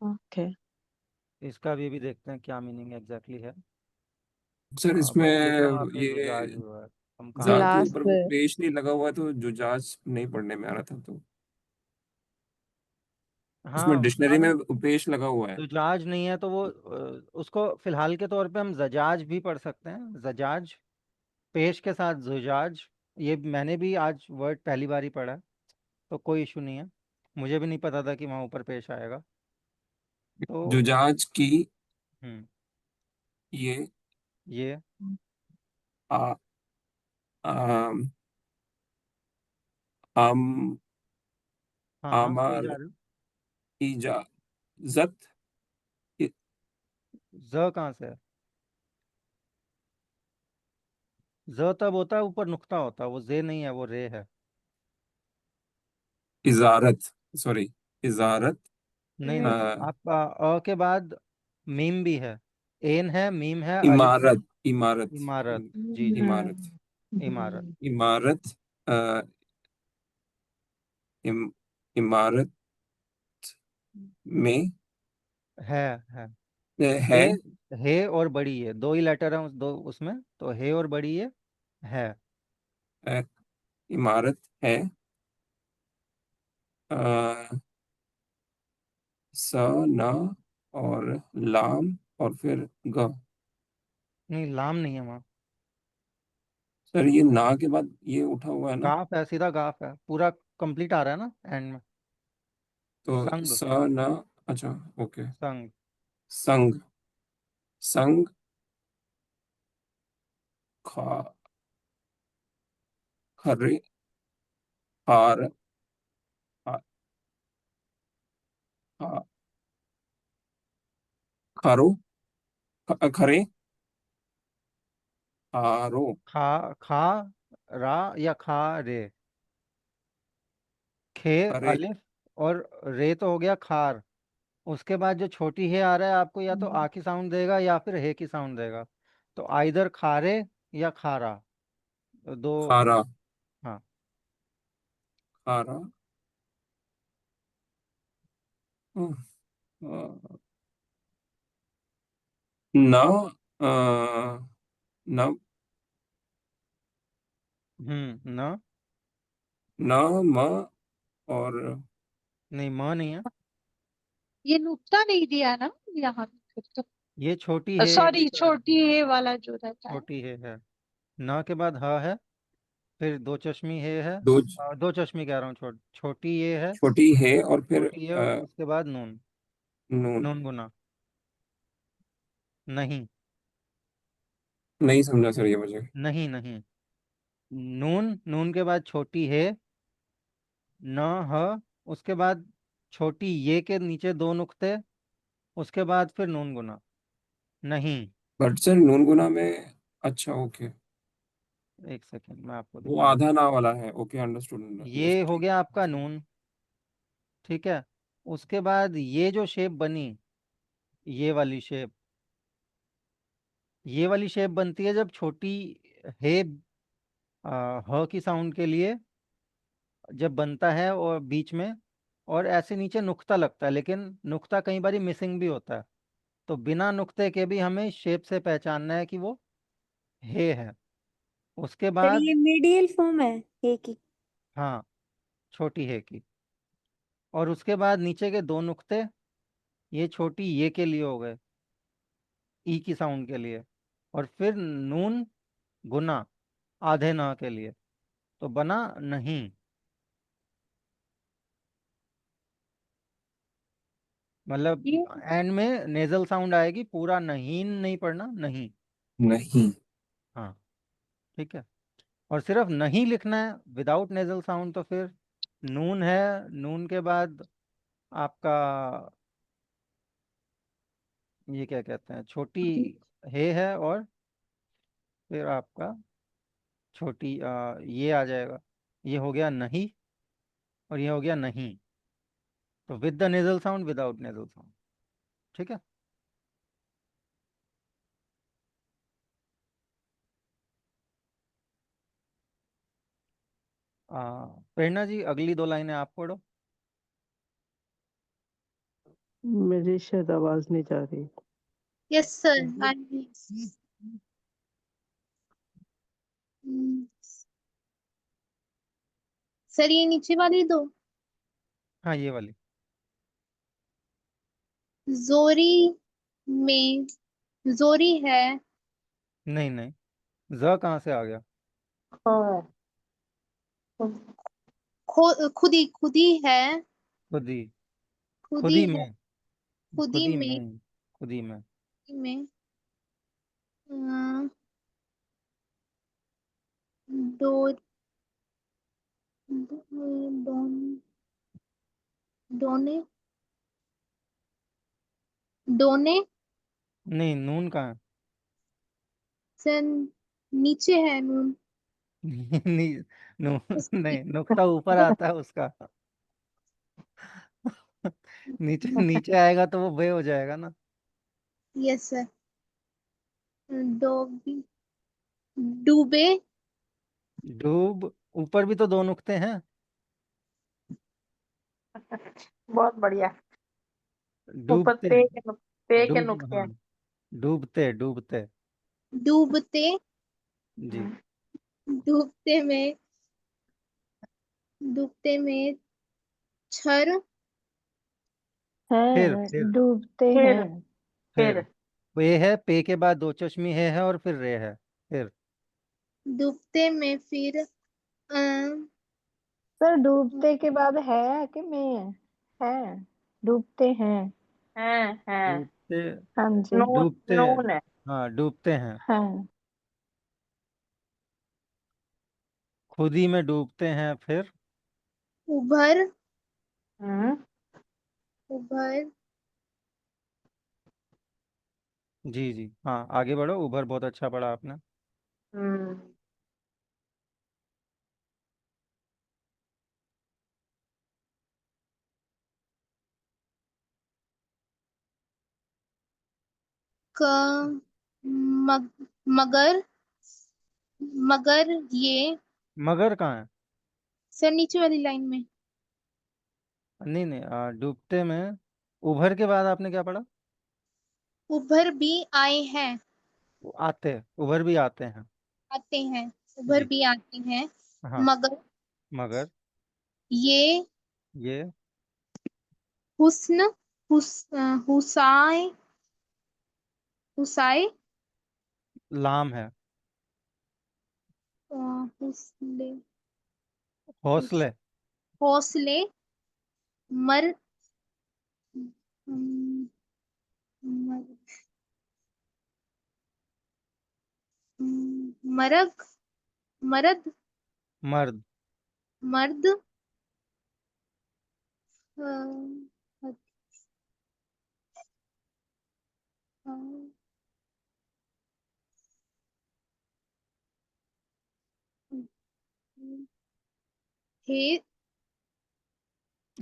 ओके। इसका भी देखते हैं क्या मीनिंग एग्जैक्टली है। सर बट लिखा वहाँ इसमें पे ये जुजाज हुआ है, हम कहाँ जा से के ग्लास। देखें। ऊपर वो पेश नहीं लगा हुआ है, तो जुजाज नहीं पढ़ने में आ रहा था, तो इसमें हाँ, डिक्शनरी में पेश लगा हुआ है। जुजाज नहीं है तो वो उसको फिलहाल के तौर पे हम जजाज भी पढ़ सकते हैं, जजाज। पेश के साथ जुजाज। ये मैंने भी आज वर्ड पहली बार ही पढ़ा है, तो कोई इशू नहीं है। मुझे भी नहीं पता था कि वहाँ ऊपर पेश आएगा। तो जुजाज की हम्म ये ये आ, आम, आम, हाँ हाँ, सही आमार जा रहे हो। इजाजत इ- ज कहाँ से है? ज तब होता है ऊपर नुक्ता होता है, वो जे नहीं है, वो रे है। इजारत, सॉरी इजारत नहीं आ, नहीं, आप के बाद मीम भी है, एन है, मीम है, अलिफ है। इमारत इमारत इमारत। जी जी, इमारत इमारत। इमारत इम, इमारत में है है। है हे और बड़ी है, दो ही लेटर है उस दो उसमें, तो हे और बड़ी है। अ, इमारत है अ, स न और लाम और फिर ग। नहीं, लाम नहीं है वहाँ। सर ये ना के बाद ये उठा हुआ है ना, गाफ है, सीधा गाफ है, पूरा कंप्लीट आ रहा है ना एंड में। तो संग। स न, अच्छा ओके, संग। संग संग खा खरे खार खा, खा, खारो खरे खारो खा रा या खा रे। खे खरे अलिफ और रे तो हो गया खार। उसके बाद जो छोटी हे आ रहा है, आपको या तो आ की साउंड देगा या फिर हे की साउंड देगा। तो आइदर खारे या खारा, दो। खारा हाँ। खारा अ, अ, न अ, न न। न म और नहीं, म नहीं है। ये नुक्ता नहीं दिया ना यहाँ पे तो। ये छोटी हे सॉरी, छोटी ए वाला जो रहता है। छोटी हे है। न के बाद ह है, फिर दो चश्मी हे है। दो दो चश्मी कह रहा हूँ, छोटी ये है। छोटी है और फिर छोटी है, उसके बाद नून। नून। नून गुना। नहीं। नहीं समझा सर ये मुझे। नहीं नहीं, नून, नून के बाद छोटी है, न, ह। उसके बाद छोटी ये के नीचे दो नुक्ते, उसके बाद फिर नून गुना। नहीं। बट सर नून गुना में, अच्छा ओके, एक सेकेंड, मैं आपको वो दिखा रहा आधा ना वाला है, ओके अंडरस्टूड हूँ। ये हो ठीक। गया आपका नून। ठीक है। उसके बाद ये जो शेप बनी, ये वाली शेप, ये वाली शेप बनती है जब छोटी हे ह की साउंड के लिए जब बनता है, और बीच में और ऐसे नीचे नुक्ता लगता है, लेकिन नुक्ता कई बार मिसिंग भी होता है। तो बिना नुक्ते के भी हमें शेप से पहचानना है कि वो हे है। उसके सर बाद ये मिडिल फॉर्म है हे की। हाँ, छोटी हे की। और उसके बाद नीचे के दो नुक्ते, ये छोटी ये के लिए हो गए, ई की साउंड के लिए। और फिर नून गुना आधे ना के लिए, तो बना नहीं। मतलब ये एंड में नेजल साउंड आएगी, पूरा नहीं नहीं पढ़ना, नहीं। नहीं। हाँ। ठीक है। और सिर्फ नहीं लिखना है विदाउट नेजल साउंड, तो फिर नून है, नून के बाद आपका ये क्या कहते हैं, छोटी हे है, और फिर आपका छोटी ये आ जाएगा। ये हो गया नहीं, और ये हो गया नहीं। तो with the nasal sound, without nasal sound. ठीक है। प्रेरणा जी, अगली दो लाइनें आप पढ़ो। मेरी शायद आवाज नहीं जा रही। यस सर आई सर ये नीचे वाली दो। हाँ, ये वाली। जोरी में जोरी है। नहीं नहीं, ज कहाँ से आ गया? हाँ खुदी है। खुदी। खुदी खुदी है। में। खुदी खुदी में में। खुदी में। में अ, दो दोन दोने दोने नहीं, नून कहाँ से नीचे है नून। है? नहीं, नून नहीं, नुक्ता ऊपर आता है उसका। नीचे नीचे आएगा तो वो बे हो जाएगा ना। Yes sir. डूबी डूबे डूब, ऊपर भी तो दो नुक्ते हैं। बहुत बढ़िया। ऊपर डूबते। पे के डूब, नुक्ते हाँ, हैं। डूबते डूबते। डूबते जी। डूबते में डूबते में छर फिर डूबते फिर हैं। फिर फिर पे है, पे के बाद दो चश्मी है, और फिर रे है। फिर डूबते में फिर सर डूबते के बाद है कि में है? डूबते हैं। हैं। डूबते। हाँ जी। नून डूबते। नून है। हाँ, डूबते हैं। हाँ। खुदी में डूबते हैं, फिर उभर हम्म उभर जी जी, हाँ, आगे बढ़ो। उभर बहुत अच्छा पढ़ा आपने। हम्म क मग, मगर मगर ये मगर कहाँ है? सर नीचे वाली लाइन में नहीं नहीं, डूबते में उभर के बाद आपने क्या पढ़ा? उभर भी आए हैं। वो आते, उभर भी आते हैं। आते हैं। उभर जी। भी आते हैं। हाँ, मगर मगर ये ये हुस्न हुसाए हुसाए लाम है। हुस्ले हुस- हौसले। हौसले मर हम्म, मर मरग मर्द मर्द। मर्द अ, अ, हे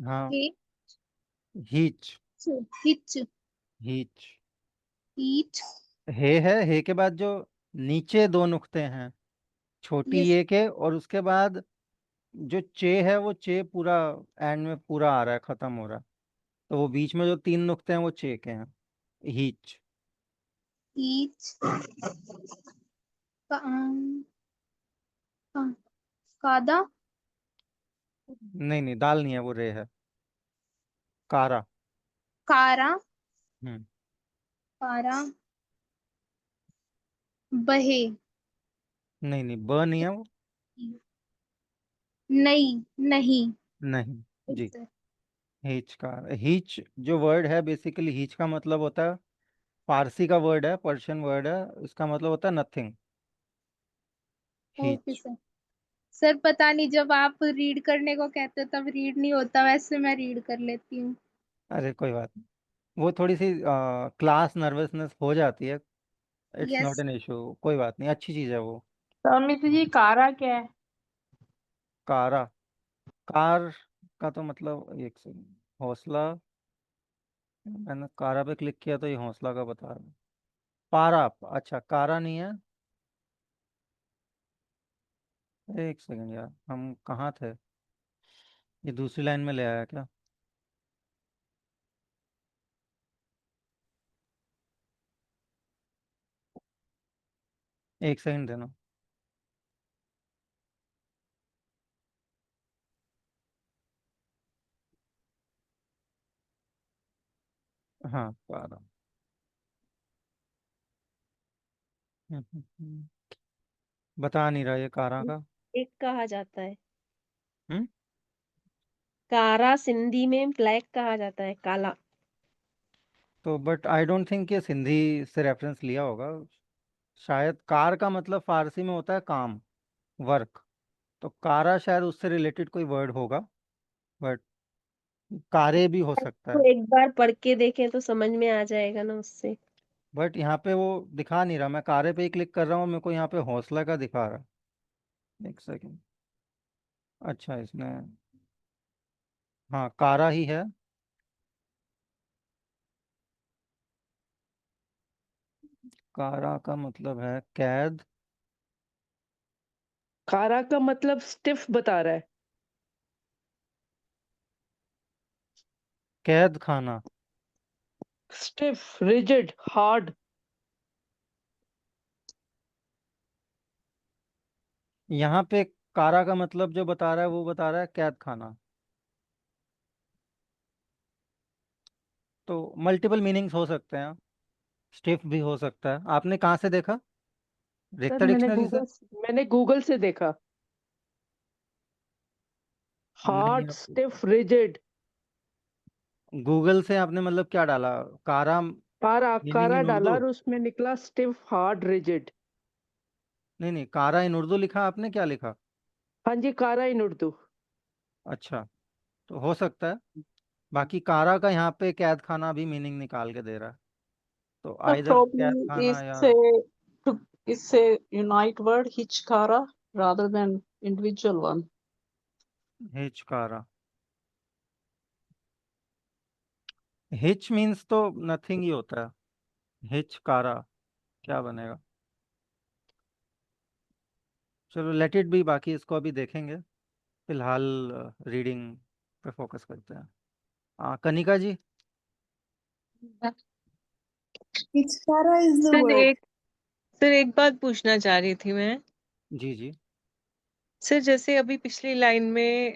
हाँ, हे हीच। हिच हीच। ईट है के बाद जो नीचे दो नुक्ते हैं, छोटी यस ये के, और उसके बाद जो चे है, वो चे पूरा एंड में पूरा आ रहा है, खत्म हो रहा है। तो वो बीच में जो तीन नुक्ते हैं वो चे के हैं। हीच। ईच कादा नहीं नहीं, दाल नहीं है, वो रे है। कारा। कारा हम्म। कारा बहे नहीं नहीं, ब नहीं है वो। नहीं नहीं नहीं। जी। Yes, sir. हीच का, हीच जो वर्ड है, बेसिकली हीच का मतलब होता है, फारसी का वर्ड है, पर्शियन वर्ड है, इसका मतलब होता है नथिंग। ओके हीच। सर सर पता नहीं, जब आप रीड करने को कहते हो तब रीड नहीं होता, वैसे मैं रीड कर लेती हूँ। अरे कोई बात नहीं, वो थोड़ी सी क्लास नर्वसनेस हो जाती है। It's not yes. An issue, कोई बात नहीं, अच्छी चीज़ है वो। तो अमित जी कारा क्या है? कारा, कार का तो मतलब, एक सेकंड, हौसला। मैंने कारा पे क्लिक किया तो ये हौसला का बता रहा है। पारा, अच्छा कारा नहीं है। एक सेकंड यार, हम कहाँ थे? ये दूसरी लाइन में ले आया क्या? एक सेकंड देना। हाँ कारा। बता नहीं रहा ये कारा का। एक कहा जाता है। हम्म। कारा सिंधी में ब्लैक कहा जाता है, काला। तो बट आई डोंट थिंक ये सिंधी से रेफरेंस लिया होगा। शायद कार का मतलब फारसी में होता है काम, वर्क। तो कारा शायद उससे रिलेटेड कोई वर्ड होगा, बट कारे भी हो सकता तो है। एक बार पढ़ के देखें तो समझ में आ जाएगा ना उससे। बट यहाँ पे वो दिखा नहीं रहा, मैं कारे पे ही क्लिक कर रहा हूँ, मेरे को यहाँ पे हौसला का दिखा रहा है। एक सेकंड। अच्छा इसने, हाँ कारा ही है। कारा का मतलब है कैद। कारा का मतलब स्टिफ बता रहा है। कैद खाना। Stiff, rigid, hard. यहाँ पे कारा का मतलब जो बता रहा है वो बता रहा है कैद खाना। तो मल्टीपल मीनिंग्स हो सकते हैं। स्टिफ भी हो सकता है। आपने कहाँ से देखा? सर रेख्ता डिक्शनरी से? मैंने गूगल से देखा। नहीं, हार्ड, स्टिफ, रिजिड। गूगल से आपने मतलब क्या डाला? कारा कारा मीनिंग कारा इन डाला उर्दू? और उसमें निकला स्टिफ, हार्ड, रिजिड। नहीं नहीं, कारा इन उर्दू लिखा, आपने क्या लिखा? हाँ जी, कारा इन उर्दू। अच्छा, तो हो सकता है। बाकी कारा का यहाँ पे कैद खाना भी मीनिंग निकाल के दे रहा है। तो So आइदर कैद probably खाना is या a is a unite word hichkara rather than individual one. Hitch कारा। हिच मीन्स तो नथिंग ही होता है। हिच कारा क्या बनेगा? चलो लेट इट बी, बाकी इसको अभी देखेंगे। फिलहाल रीडिंग पे फोकस करते हैं। कनिका जी। Ichkara is the sir word. एक सर एक बात पूछना चाह रही थी मैं। जी जी। सर जैसे अभी पिछली लाइन में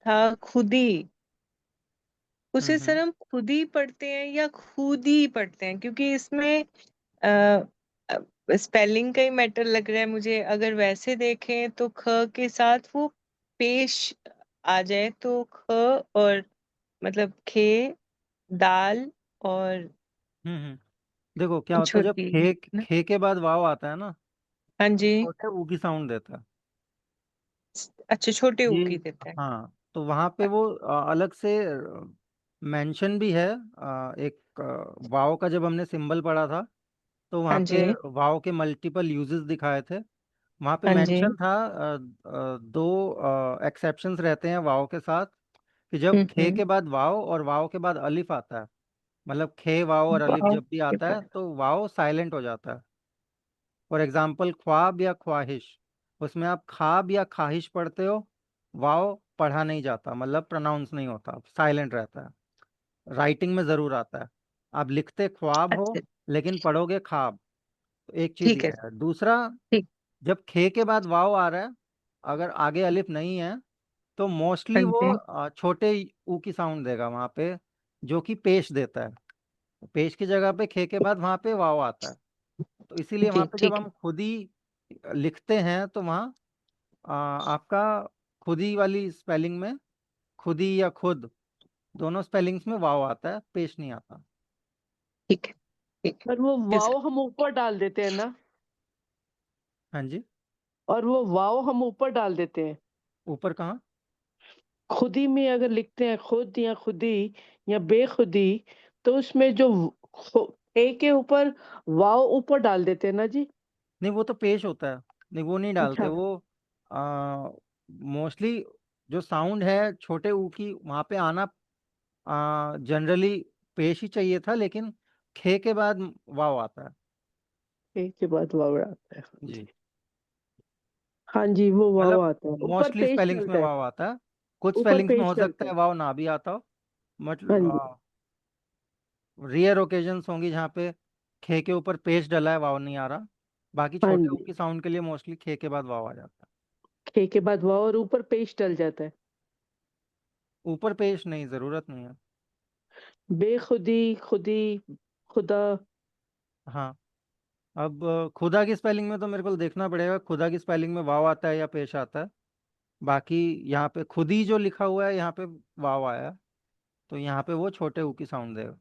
था खुदी, उसे सर हम्म। हम खुदी पढ़ते हैं या खुदी पढ़ते हैं? क्योंकि इसमें स्पेलिंग का ही मैटर लग रहा है मुझे। अगर वैसे देखें तो ख के साथ वो पेश आ जाए तो ख, और मतलब खे, दाल और देखो क्या होता है, जब छोटी खे ना। खे के बाद वाव आता है ना, हाँ जी। छोटे ऊ की साउंड देता है अच्छा, छोटे ऊ ये। की देता है। हाँ, तो वहां पे वो अलग से मेंशन भी है। एक वाव का जब हमने सिंबल पढ़ा था, तो हाँ वहाँ पे जी। वाव के मल्टीपल यूजेस दिखाए थे। वहाँ पे हाँ जी। मेंशन था दो एक्सेप्शंस रहते हैं वाव के साथ, कि जब खे हम्म। के बाद वाव और वाव के बाद अलिफ आता है, मतलब खे वाव और अलिफ वाव जब भी के आता है बाद। तो वाव साइलेंट हो जाता है। फॉर एग्जाम्पल ख्वाब या ख्वाहिश, उसमें आप खाब या खाहिश पढ़ते हो, वाव पढ़ा नहीं जाता, मतलब प्रोनाउंस नहीं होता, साइलेंट रहता है। राइटिंग में जरूर आता है। आप लिखते ख्वाब हो अच्छा। लेकिन पढ़ोगे खाब। तो एक चीज ठीक ये है। है। दूसरा, ठीक। जब खे के बाद वाव आ रहा है, अगर आगे अलिफ नहीं है, तो मोस्टली हाँ वो जी। छोटे ऊ की साउंड देगा वहां पे, जो कि पेश देता है। पेश की जगह पे खे के बाद वहां पे वाव आता है। तो इसीलिए वहां जी पे जब ठीक है। हम खुद ही लिखते हैं तो वहाँ आपका खुदी वाली स्पेलिंग में, खुदी या खुद, दोनों स्पेलिंग्स में वाव आता है, पेश नहीं आता। ठीक है। ठीक पर वो है वाव सर। हम ऊपर डाल देते हैं ना। हाँ जी। और वो वाव हम ऊपर डाल देते हैं। ऊपर कहाँ? खुदी में अगर लिखते हैं खुद या खुदी या बेखुदी, तो उसमें जो ए के ऊपर वाव ऊपर डाल देते हैं ना जी। नहीं, वो तो पेश होता है। नहीं, वो नहीं डालते अच्छा। वो। मोस्टली जो साउंड है छोटे ऊ की वहां पे आना जनरली पेश ही चाहिए था, लेकिन खे के बाद वाव आता है। ए के बाद वाव आता है। जी, हाँ जी, वो वाव मतलब आता है, ऊपर मोस्टली पेश स्पेलिंग्स में चलता है। वाव आता है। कुछ ऊपर स्पेलिंग्स में पेश हो सकता चलता है है। वाव ना भी आता हो। हाँ जी। मतलब रेयर ओकेजन्स होंगी जहाँ पे खे के ऊपर पेश डला है, वाव नहीं आ रहा। बाकी हाँ छोटे ऊ जी, की साउंड के लिए मोस्टली खे के बाद वाव आ जाता खे के बाद वाव और ऊपर पेश डल जाता है। है। ऊपर पेश नहीं, जरूरत नहीं है। बेखुदी, खुदी, खुदा। हाँ, अब खुदा की स्पेलिंग में तो मेरे को देखना पड़ेगा, खुदा की स्पेलिंग में वाव आता है या पेश आता है। बाकी यहाँ पे खुदी जो लिखा हुआ है यहाँ पे वाव आया है, तो यहाँ पे वो छोटे ऊ की साउंड देगा।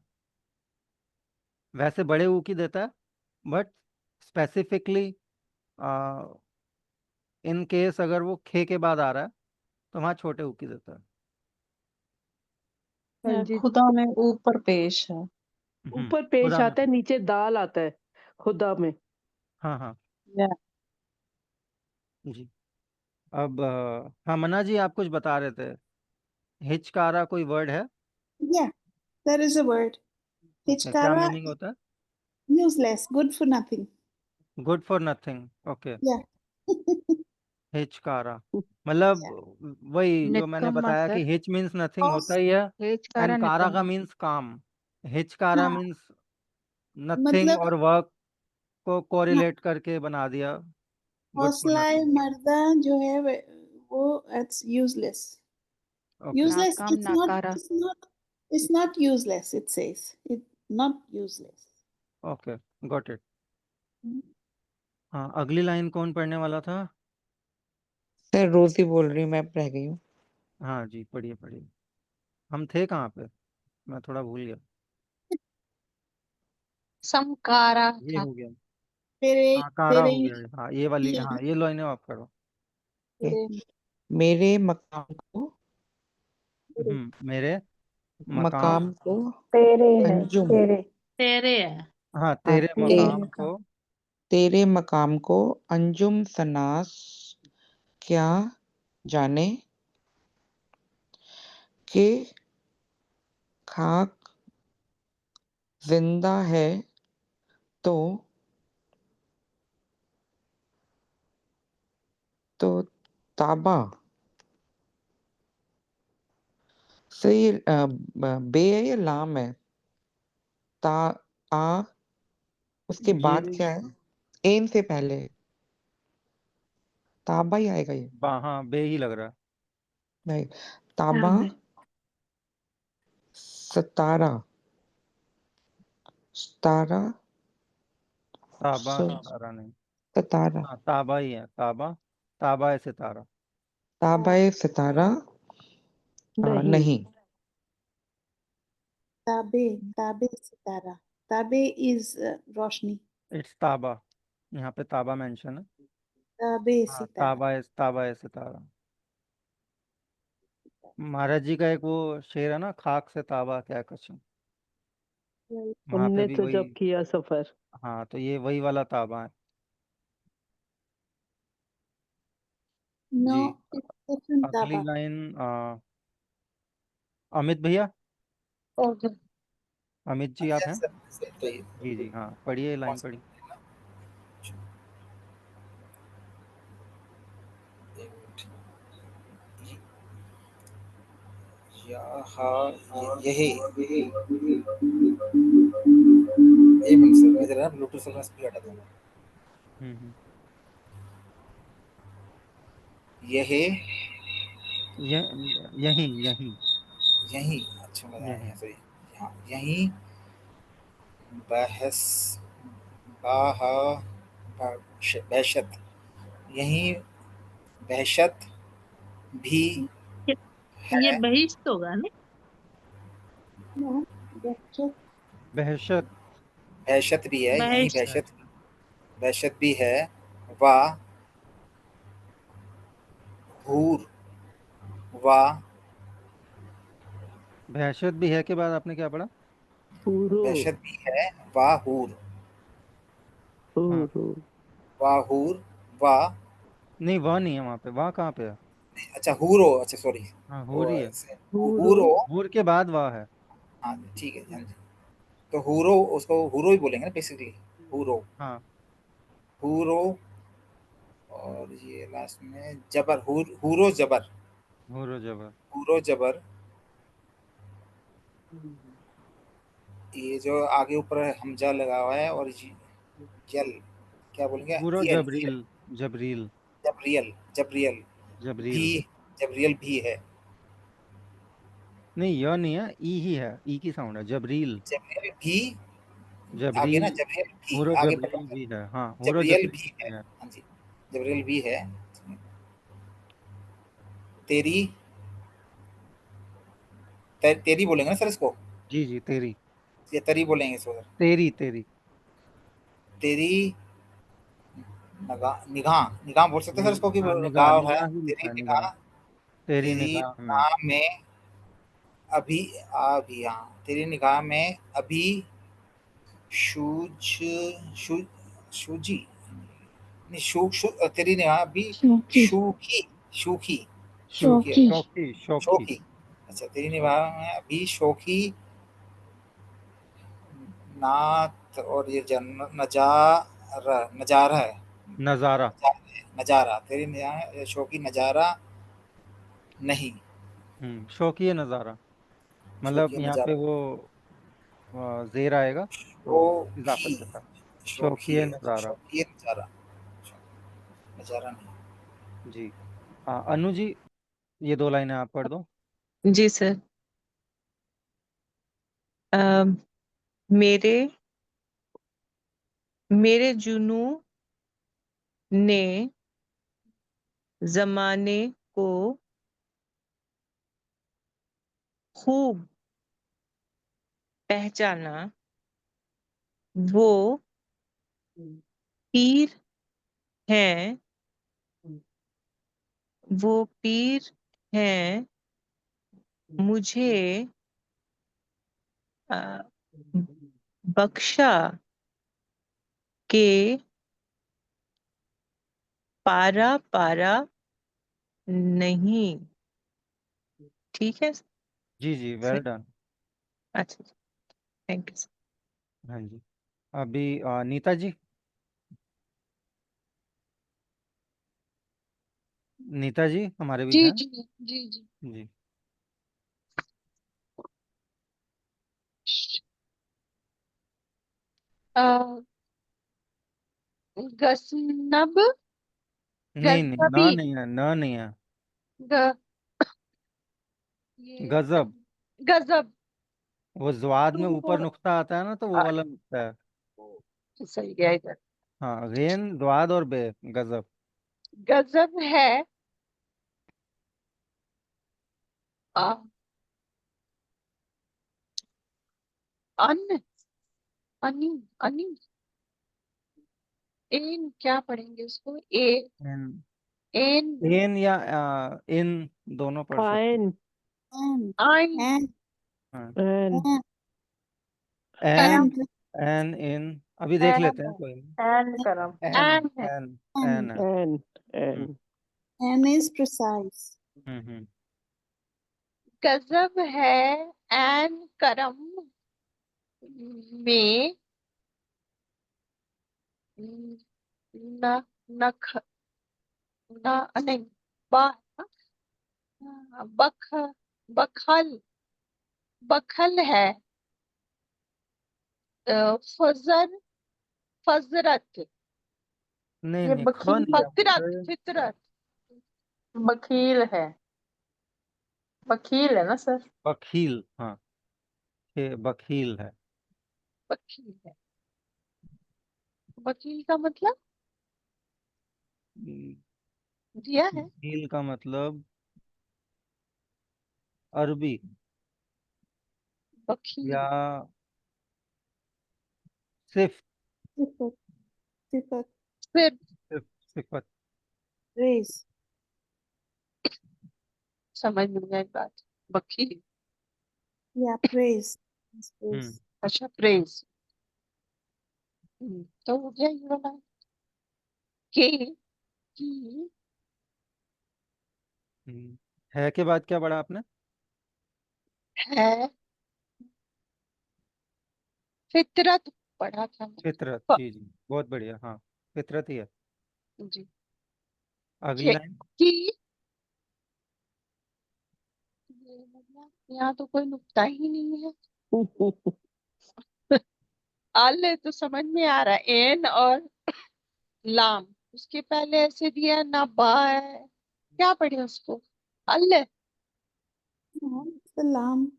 वैसे बड़े ऊ की देता है, बट स्पेसिफिकली इन केस अगर वो खे के बाद आ रहा है तो वहाँ छोटे ऊ की देता है। हाँ जी, खुदा में ऊपर पेश है। ऊपर पेश खुदा में। आता है, नीचे दाल आता है खुदा में। हाँ हाँ या जी। अब हाँ, मना जी आप कुछ बता रहे थे। हिचकारा कोई वर्ड है? Yeah, there is a word. Okay, क्या Hichkara, मीनिंग होता है? useless, good for nothing. Good for nothing. Okay, Yeah. हिचकारा मतलब वही जो मैंने निकम्मा बताया सर। कि हिच मीन्स नथिंग होता Horse, ही है। हेचकारा एंड कारा का निकम्मा। मीन्स काम। हिचकारा हाँ, मीन्स नथिंग मतलब और वर्क को हाँ, कोरिलेट करके बना दिया गुड फॉर हौसला नथिंग। मर्दा जो है वो it's useless. ओके Useless, नाकाम नाकारा। it's not useless, it says. It not useless. Okay, got it. हाँ, अगली लाइन कौन पढ़ने वाला था? सर रोजी बोल रही हूँ, मैं रह गई हूँ। हाँ जी, पढ़िए पढ़िए। हम थे कहाँ पे? मैं थोड़ा भूल गया। समकारा ये था। हो गया। तेरे हाँ, कारा तेरे हो गया। हाँ, ये वाली, ये हाँ ना ये लाइनें आप करो। तेरे मेरे मकाम को मेरे मकाम। मकाम को तेरे है, अंजुम। तेरे। तेरे है। हाँ, हाँ, तेरे तेरे मकाम मकाम। को। तेरे मकाम को अंजुम सनास क्या जाने के खाक जिंदा है तो ताबा सही। बे है या लाम है? ता आ उसके ये बाद क्या है? एन से पहले ताबा ही आएगा ये। हाँ, बे ही लग रहा है। नहीं, ताबा सतारा सतारा ताबा सो सितारा नहीं। सतारा हाँ, ताबा ही है। ताबा, ताबा है सितारा। ताबा सितारा। नहीं। नहीं। ताबे ताबे सितारा ताबे is रोशनी इट्स ताबा। यहाँ पे ताबा मेंशन है। ताबे हाँ, सितारा ताबा है सितारा। महाराज जी का एक वो शेर है ना, खाक से ताबा क्या कुछ, वहां पे हमने भी तो वही। जब किया सफर। हाँ, तो ये वही वाला ताबा है। नो जी, it's different अगली ताबा लाइन अमित भैया। ओके। अमित जी आप हैं? तो ये जी जी, हाँ पढ़िए, लाइन पढ़िए। यही एक मिनट सर, मैं जरा ब्लूटूथ से स्पीकर हटा दूंगा। यही यही यही यही अच्छा लगा यही। यहाँ से। यहाँ यही बहस बाह बहशत, यही बहशत भी ये ये है। बहिश्त होगा ना। नो बहशत बहशत। बहशत भी है, यही बहिश्त। बहशत बहशत भी है। वाह हूर, वाह, वहशत भी है के बाद आपने क्या पढ़ा? पूरो वहशत भी है, वाह हूर, हाँ, पूरो वाह हूर, वाह, नहीं वह नहीं है वहां पे, वह कहाँ पे है? अच्छा हूरो, अच्छा सॉरी, हाँ वो हूरी है। ऐसे पूरो हूरो, हूर के बाद वह है। हाँ ठीक है, हाँ जी। तो हूरो, उसको हूरो ही बोलेंगे ना बेसिकली, हूरो, हाँ, हूरो, और ये लास्ट में जबर, हूरो जबर, हूरो जबर। हूरो जबर, ये जो आगे ऊपर हमजा लगा हुआ है, और यल, क्या बोलेंगे, हूरो यल, जबरील। जबरील। जबरियल, जबरियल भी, जबरील। जबरियल भी है, नहीं यह नहीं है, ई ही है, ई की साउंड है, जबरील। जबरियल भी, आगे ना जबरील। जबरियल भी, हूरो आगे बढ़ जबरील रहा है, भी है, हाँ हूरो जबरियल जबरील भी भी है, है। हाँ जी, जबरियल भी है। तेरी, तेरी बोलेंगे ना सर इसको, जी जी, तेरी। ये तरी बोलेंगे इसको सर, तेरी तेरी। तेरी निगाह, निगाह बोल सकते हैं सर इसको, कि हाँ निगाह, गाँव है, निगाह ही तेरी लिखा है, निगाह। निगाह, तेरी तेरी निगाह में। निगाह में अभी, अभी हाँ, तेरी निगाह में अभी शूज, शू, शूजी, नहीं तेरी निगाह अभी शौकी शूखी, शूखी, शूखी है, शौकी शौकी शौकी। शोखी, अच्छा तेरी निगाह में अभी शोखी नात, और ये नजारा, नजारा है, नजारा। नजारा, तेरी निगाह में शोखी नजारा नहीं, शौकी है नजारा। मतलब शोखी यहाँ पे नजारा, वो जेर आएगा तो शोखी, इजाफत के साथ। शौकी शोखी है है, नजारा। शोखी है नजारा, नजारा नहीं, जी। अनु जी, ये दो लाइनें आप पढ़ दो। जी सर। अम, मेरे मेरे जुनू ने जमाने को खूब पहचाना, वो पीर हैं, वो पीर हैं, मुझे अ, बख्शा के पारा पारा नहीं। ठीक है। जी जी, सही। Well done. अच्छा, थैंक यू। हाँ जी। अभी नीता जी। नीता जी हमारे बीच जी हैं? जी जी जी। जी। अ, गसनब, नहीं नहीं, गजनबी, ना नहीं है, ना नहीं है। ग, ये गजब। गजब, वो ज्वाद में ऊपर नूर, नुक्ता आता है ना, तो वो अ, वाला नुक्ता है। सही गया इधर। हाँ, गेन द्वाद और बे, गजब। गजब है, अ, अन, अनी, अनी, एन क्या पढ़ेंगे उसको, इन। एन, इन या इन, दोनों पढ़ सकते फाइन and आइन, and हैं। एन and एन। and एन इन, अभी देख एन लेते हैं, कोई नहीं। एन करम, एन। एन है। एन। एन and है। एन हम्म एन and is precise. हम्म। गजब है एन करम में, न, नख, न, नहीं, बा, बख, बखल, बखल है, फजर, फजरत, नहीं ये नहीं, ख बखील, नहीं है वहाँ फितरत, पे। फितरत, बखील है, बखील है ना सर, बखील, हाँ, ये बखील है। बखील है, वकील का मतलब हम्म, दिया है, बखील का मतलब अरबी, वकील, या सिर्फ, Sifat, sifat, फिर सिर्फ सिफत। praise. समझ में गई बात। बखी। Yeah, praise. Yes, हम्म praise. अच्छा, प्रेज। तो हो गया ये वाला के की है के बाद क्या पढ़ा आपने? है फितरत पढ़ा था फितरत, फ- जी जी, बहुत बढ़िया, हाँ, फितरत ही है। जी। अगली के लाइन। की ये मतलब यहाँ तो कोई नुक्ता ही नहीं है। आले तो समझ में आ रहा है, एन और लाम, उसके पहले ऐसे दिया ना बा है, क्या पढ़े उसको? अल्ले No, it's the lamb.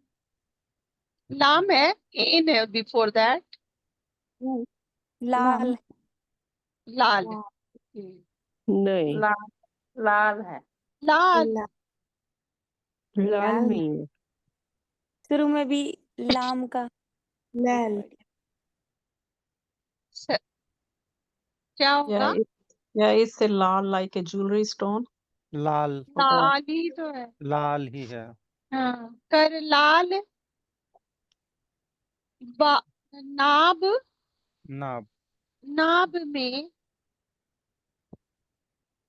लाम है, एन है before that, Right. Lal Lamb. Lal. Wow. नहीं, लाल, लाल है, लाल। Lamb. लाल लाल नहीं है। शुरू में भी लाम का Lal. स- क्या या होगा? या इससे लाल लाइक ए ज्वेलरी स्टोन, लाल, लाल ही तो है। लाल ही है। हाँ, कर लाल बा, नाब, नाब, नाब में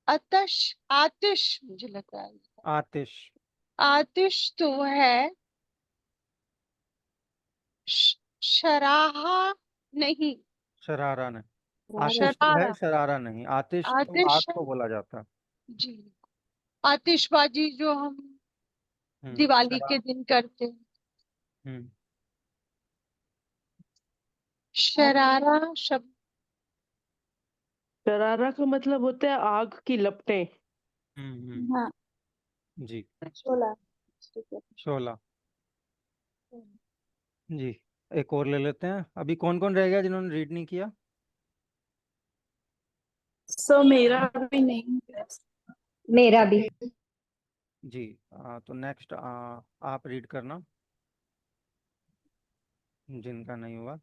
आतिश, आतिश मुझे लग रहा है, आतिश, आतिश तो है, शराहा नहीं, शरारा नहीं। Rara. आतिश तो है, शरारा, शरारा नहीं। आतिश तो आग आतिश है को बोला जाता है। जी। आतिशबाजी जो हम दिवाली शरा के दिन करते हैं। हम्म शरारा शब्द शरारा का मतलब होता है आग की लपटें। हाँ, जी, शोला. ठीक है. शोला, जी। एक और ले लेते हैं। अभी कौन कौन रह गया जिन्होंने रीड नहीं किया? So मेरा भी नहीं. मेरा भी। जी, तो नेक्स्ट आप रीड करना, जिनका नहीं हुआ।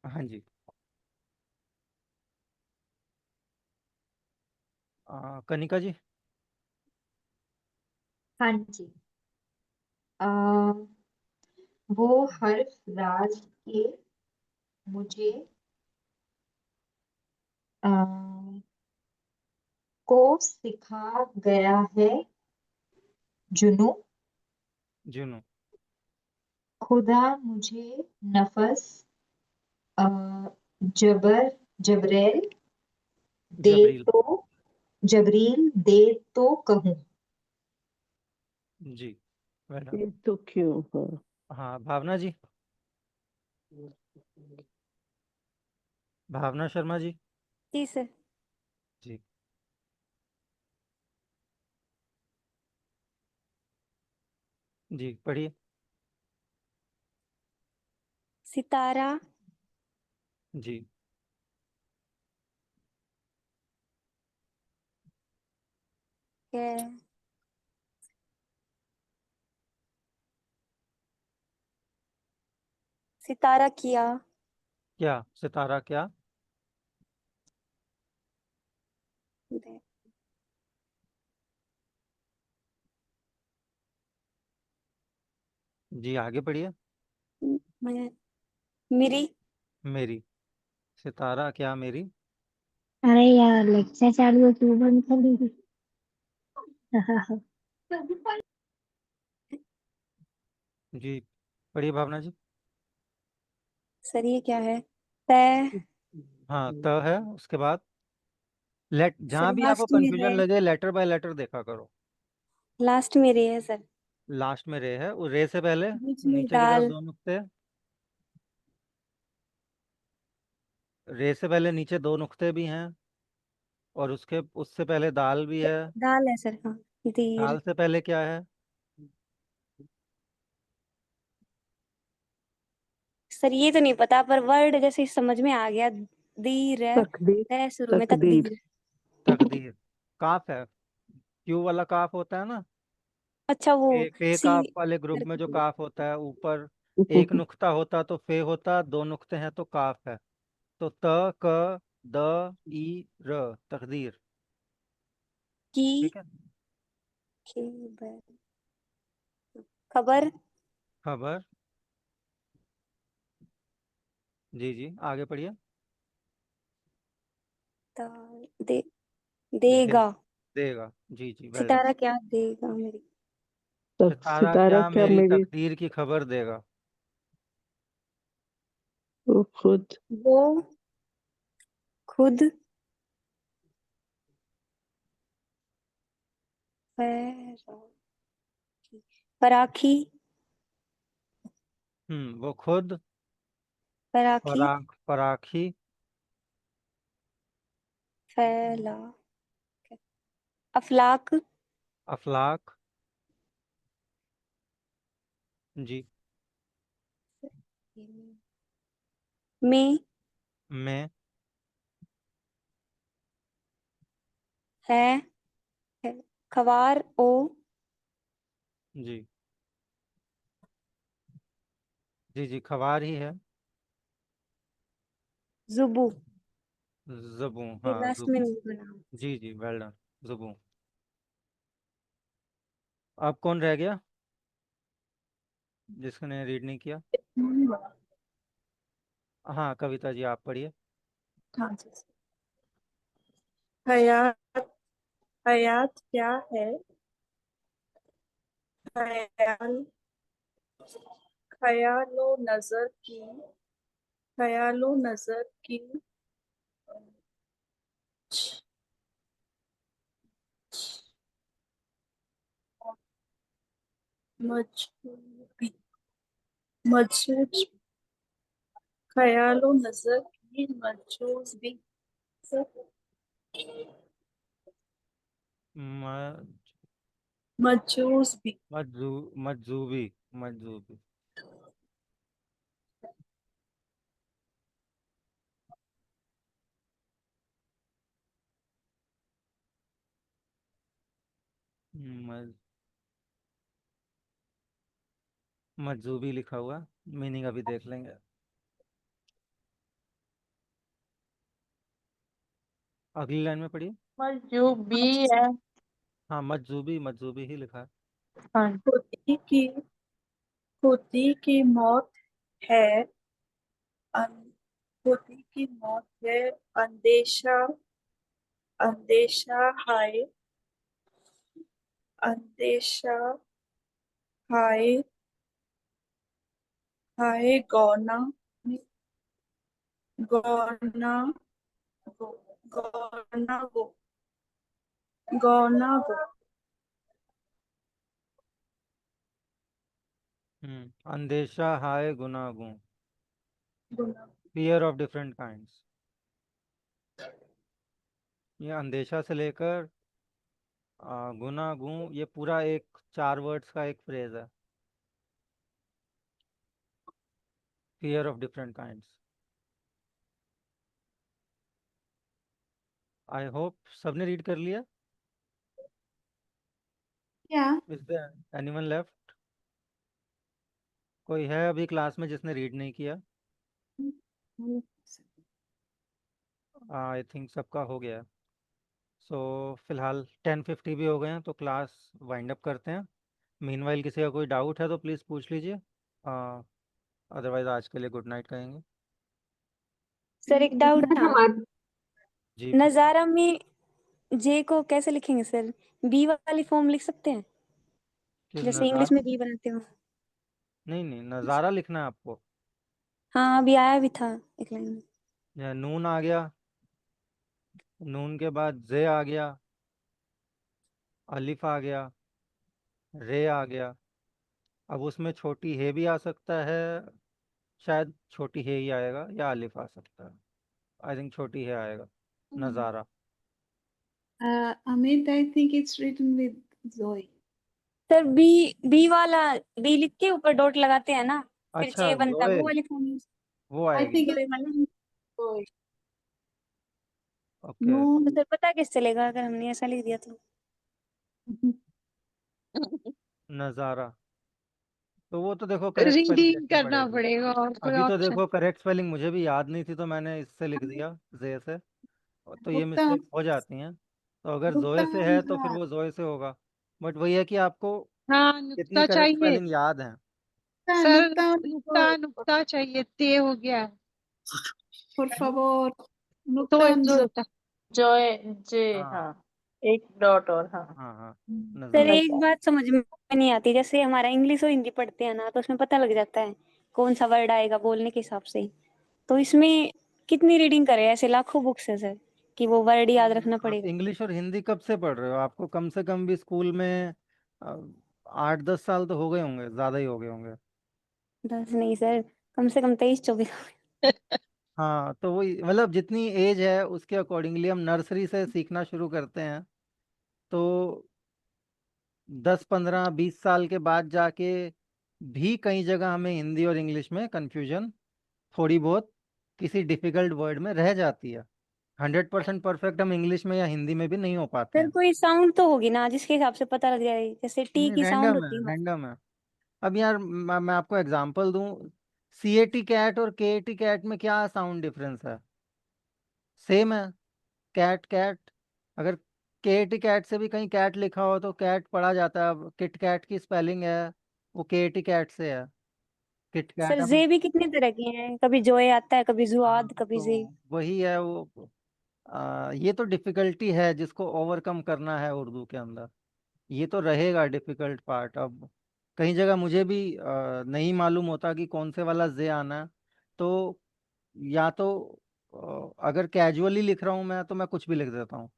हाँ जी, कनिका जी। हाँ जी। आ, वो हर्फ राज के मुझे आ, को सिखा गया है जुनू, जुनू, खुदा मुझे नफस आ, जबर जबरैल दे जबरील, तो जबरील दे तो कहूँ। जी, वेल। ये तो क्यों? हाँ, हाँ, भावना जी, भावना शर्मा जी। जी सर। जी, जी, पढ़िए। सितारा जी, के सितारा किया क्या? सितारा क्या? जी, आगे पढ़िए। मैं मेरी मेरी, सितारा क्या मेरी? अरे यार लेक्चर चालू है, तू बंद कर दी। जी, पढ़िए भावना जी। सर ये क्या है? तय हाँ, त है, उसके बाद सर जहां भी आपको लास्ट में कंफ्यूजन है, लगे लेटर बाय लेटर देखा करो। लास्ट में रे है सर। लास्ट में रे है, वो रे से पहले बीच में नीचे की तरफ दाल। दो नुक्ते। रे से पहले नीचे दो नुक्ते भी हैं, और उसके उससे पहले दाल भी है। दाल है सर, हाँ। दीर दाल से पहले क्या है? सर ये तो नहीं पता, पर वर्ड जैसे समझ में आ गया। दीर है, तकदीर, तय शुरू में तकदीर। तकदीर। तकदीर। काफ है, क्यू वाला काफ होता है ना। अच्छा वो पे सी काफ वाले ग्रुप में जो करके। काफ होता है ऊपर, एक नुक्ता होता तो फे होता, दो नुक्ते हैं तो काफ है। तो त क द ई र, तकदीर। की ठीक है। खबर खबर खबर। जी जी, आगे पढ़िए। दे दे देगा। देगा। जी जी, वेल डन। सितारा क्या देगा मेरी। तब सितारा सितारा क्या क्या मेरी मेरी तकदीर की खबर देगा। वो खुद वो खुद पराखी वो खुद पराखी पराखी फैला अफलाक अफलाक। जी। में में है, है खवार ओ जी जी जी, खबार ही है। जुबू। जबू, ये हाँ लास्ट में जुबू। नहीं बना। जी जी, वेल डन। जुबू। अब कौन रह गया जिसने रीड नहीं किया? हाँ, कविता जी आप पढ़िए। हाँ जी। हयात हयात क्या है? ख्याल ख्यालो नजर की ख्यालो नजर की मजबूरी मजबूर ख्यालो नजर की मजबूरी म- मजबूरी मजू मजूबी। मजूबी। मज मजूबी लिखा हुआ, मीनिंग अभी देख लेंगे। अगली लाइन में पढ़िए। पर जो बी है। हाँ, मजूबी मजूबी ही लिखा है। हाँ। खुदी की मौत है खुदी की मौत है अंदेशा अंदेशा अंदेशा हाय हाय गौना गौना गौना गौना अंदेशा हाय गुनागू। गुना फियर ऑफ डिफरेंट काइंड्स। ये अंदेशा से लेकर गुनागू, ये पूरा एक 4 वर्ड्स का एक फ्रेज है। Fear of different kinds. I hope सबने रीड कर लिया। Yeah. Is there anyone left? कोई है अभी क्लास में जिसने रीड नहीं किया? आई थिंक सबका हो गया। सो फिलहाल 10:50 भी हो गए हैं, तो क्लास वाइंड अप करते हैं। मीनवाइल किसी का कोई डाउट है तो प्लीज़ पूछ लीजिए। अदरवाइज आज के लिए गुड नाइट कहेंगे। सर एक डाउट था। जी नजारा में जे को कैसे लिखेंगे सर? बी वाली फॉर्म लिख सकते हैं किस जैसे इंग्लिश नज़ारा? में बी बनाते हो? नहीं नहीं, नज़ारा लिखना है आपको। हाँ अभी आया भी था एक लाइन में। या नून आ गया, नून के बाद जे आ गया, अलिफ आ गया, रे आ गया। अब उसमें छोटी हे भी आ सकता है, शायद छोटी हे ही आएगा, या अलिफ आ सकता है। आई थिंक छोटी हे आएगा। नज़ारा। Amit, I think it's written with Zoe. Sir B B वाला बी लिख के ऊपर डॉट लगाते हैं ना, फिर अच्छा, जे बनता है, जोए, वो वाली फॉर्म। वो I आएगी। think जोए it's वाला। Zoe. ओके। तो सर पता कैसे चलेगा अगर हमने ऐसा लिख दिया तो? नज़ारा। तो वो तो देखो करेक्ट स्पेलिंग रीडिंग देखनी करना पड़ेगी। पड़ेगा और कोई अभी तो ऑप्शन। देखो करेक्ट स्पेलिंग मुझे भी याद नहीं थी, तो मैंने इससे लिख दिया, जे से। तो ये भुगतान मिस्टेक हो जाती हैं। तो अगर जोए से भुगतान है तो फिर हाँ वो जोए से होगा। बट वही है कि आपको हाँ, कितनी नुक्ता करेक्ट चाहिए स्पेलिंग याद है। सर। नुक्ता नुक्ता नुक्ता चाहिए, ते हो गया por favor तो Lufthansa जो जॉय जे हाँ हाँ एक डॉट और हाँ हाँ हाँ, सर नजर। एक बात समझ में नहीं आती, जैसे हमारा इंग्लिश और हिंदी पढ़ते हैं ना, तो उसमें पता लग जाता है कौन सा वर्ड आएगा बोलने के हिसाब से। तो इसमें कितनी रीडिंग करें, ऐसे लाखों बुक्स है सर कि वो वर्ड याद रखना आप पड़ेगा। इंग्लिश और हिंदी कब से पढ़ रहे हो? आपको कम से कम भी स्कूल में 8-10 साल तो हो गए होंगे, ज्यादा ही हो गए होंगे। 10 नहीं सर, कम से कम 23-24। हाँ, तो वही मतलब जितनी एज है उसके अकॉर्डिंगली हम नर्सरी से सीखना शुरू करते हैं। तो 10-15-20 साल के बाद जाके भी कई जगह हमें हिंदी और इंग्लिश में कंफ्यूजन थोड़ी बहुत किसी डिफिकल्ट वर्ड में रह जाती है। 100% परफेक्ट हम इंग्लिश में या हिंदी में भी नहीं हो पाते सर हैं। कोई साउंड तो होगी ना जिसके हिसाब से पता लग जाए, जैसे टी नहीं, की साउंड रैंडम है, होती है। रैंडम है। अब यार मैं आपको एग्जांपल दूं। CAT कैट और KAT कैट में क्या साउंड डिफरेंस है? सेम है, कैट कैट। अगर KAT कैट से भी कहीं कैट लिखा हो तो कैट पढ़ा जाता है। अब किट कैट की स्पेलिंग है, वो KAT कैट से है। किट सर कैट अब। जे भी कितने तरह के हैं, कभी जोए आता है, कभी जुआद, हाँ, कभी जे। तो वही है वो। ये तो डिफिकल्टी है जिसको ओवरकम करना है उर्दू के अंदर। ये तो रहेगा डिफिकल्ट पार्ट। अब कई जगह मुझे भी नहीं मालूम होता कि कौन से वाला जे आना है। तो या तो अगर कैजुअली लिख रहा हूँ मैं तो मैं कुछ भी लिख देता हूँ।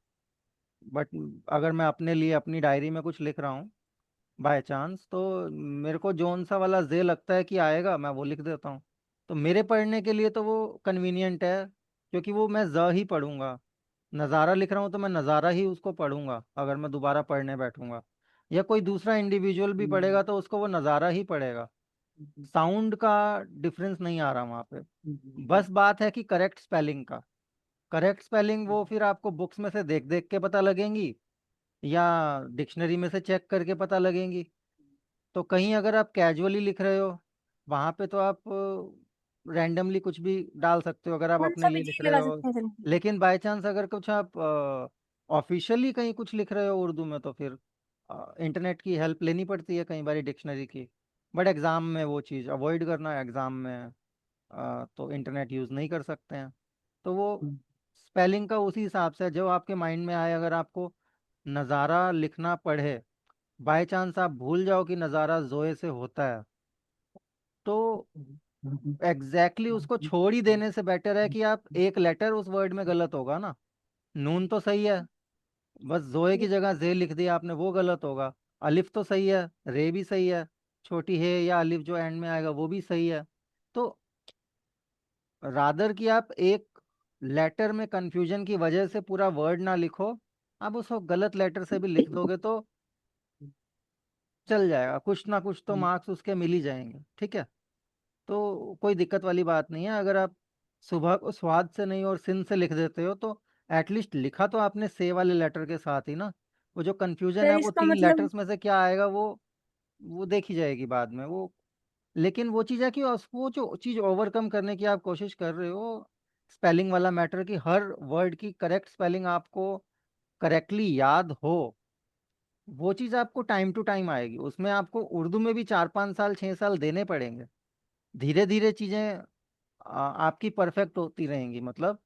बट अगर मैं अपने लिए अपनी डायरी में कुछ लिख रहा हूँ बाय चांस, तो मेरे को जोन सा वाला जे लगता है कि आएगा, मैं वो लिख देता हूँ। तो मेरे पढ़ने के लिए तो वो कन्वीनियंट है, क्योंकि वो मैं ज ही पढ़ूंगा। नज़ारा लिख रहा हूँ तो मैं नज़ारा ही उसको पढ़ूंगा अगर मैं दोबारा पढ़ने बैठूंगा। या कोई दूसरा इंडिविजुअल भी पढ़ेगा तो उसको वो नज़ारा ही पढ़ेगा। साउंड का डिफरेंस नहीं आ रहा वहाँ पे। बस बात है कि करेक्ट स्पेलिंग का। करेक्ट स्पेलिंग वो फिर आपको बुक्स में से देख देख के पता लगेंगी, या डिक्शनरी में से चेक करके पता लगेंगी। तो कहीं अगर आप कैजुअली लिख रहे हो, वहाँ पे तो आप रैंडमली कुछ भी डाल सकते हो अगर आप कौन अपने सा भी लिए लिख जे रहे लगा हो। सकते हैं सर। लेकिन बाय चांस अगर कुछ आप ऑफिशियली कहीं कुछ लिख रहे हो उर्दू में, तो फिर इंटरनेट की हेल्प लेनी पड़ती है कई बार, डिक्शनरी की। बट एग्ज़ाम में वो चीज़ अवॉइड करना है। एग्ज़ाम में तो इंटरनेट यूज़ नहीं कर सकते हैं। तो वो स्पेलिंग का उसी हिसाब से है, जो आपके माइंड में आए। अगर आपको नज़ारा लिखना पड़े, बाय चांस आप भूल जाओ कि नज़ारा जोए से होता है, तो एग्जैक्टली उसको छोड़ ही देने से बेटर है कि आप एक लेटर उस वर्ड में गलत होगा ना। नून तो सही है, बस जोए की जगह जे लिख दिया आपने, वो गलत होगा। अलिफ तो सही है, रे भी सही है, छोटी है या अलिफ जो एंड में आएगा वो भी सही है। तो रादर कि आप एक लेटर में कंफ्यूजन की वजह से पूरा वर्ड ना लिखो, आप उसको गलत लेटर से भी लिख दोगे तो चल जाएगा। कुछ ना कुछ तो मार्क्स उसके मिल ही जाएंगे, ठीक है। तो कोई दिक्कत वाली बात नहीं है। अगर आप सुबह को स्वाद से नहीं और सिन से लिख देते हो, तो एटलीस्ट लिखा तो आपने से वाले लेटर के साथ ही ना। वो जो कंफ्यूजन सर है वो इसका 3 लेटर्स मतलब में से क्या आएगा, वो देखी जाएगी बाद में वो। लेकिन वो चीज़ है कि वो जो चीज़ ओवरकम करने की आप कोशिश कर रहे हो, स्पेलिंग वाला मैटर, कि हर वर्ड की करेक्ट स्पेलिंग आपको करेक्टली याद हो, वो चीज़ आपको टाइम टू टाइम आएगी। उसमें आपको उर्दू में भी 4-5 साल 6 साल देने पड़ेंगे। धीरे धीरे चीज़ें आपकी परफेक्ट होती रहेंगी। मतलब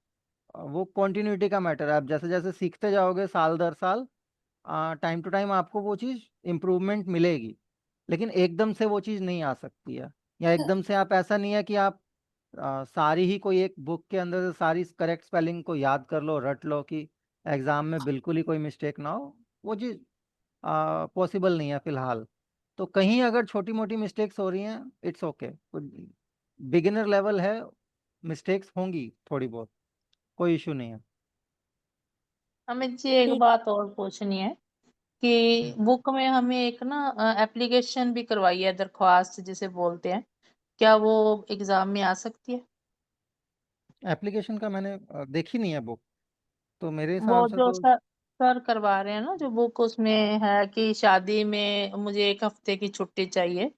वो कॉन्टिन्यूटी का मैटर है। आप जैसे जैसे सीखते जाओगे साल दर साल, टाइम टू टाइम आपको वो चीज़ इम्प्रूवमेंट मिलेगी। लेकिन एकदम से वो चीज़ नहीं आ सकती है। या एकदम से आप, ऐसा नहीं है कि आप सारी ही कोई एक बुक के अंदर से सारी करेक्ट स्पेलिंग को याद कर लो, रट लो कि एग्जाम में बिल्कुल ही कोई मिस्टेक ना हो। वो चीज़ पॉसिबल नहीं है फिलहाल। तो कहीं अगर छोटी मोटी मिस्टेक्स हो रही हैं, इट्स ओके। बिगिनर लेवल है, मिस्टेक्स होंगी थोड़ी बहुत, कोई इशू नहीं है। हमें जी एक ठीक। बात और पूछनी है कि बुक में हमें एक ना एप्लीकेशन भी करवाई है, दरख्वास्त जिसे बोलते हैं, क्या वो एग्जाम में आ सकती है? एप्लीकेशन का मैंने देखी नहीं है बुक, तो मेरे वो हिसाब से जो तो। सर करवा रहे हैं ना जो बुक, उसमें है कि शादी में मुझे 1 हफ्ते की छुट्टी चाहिए,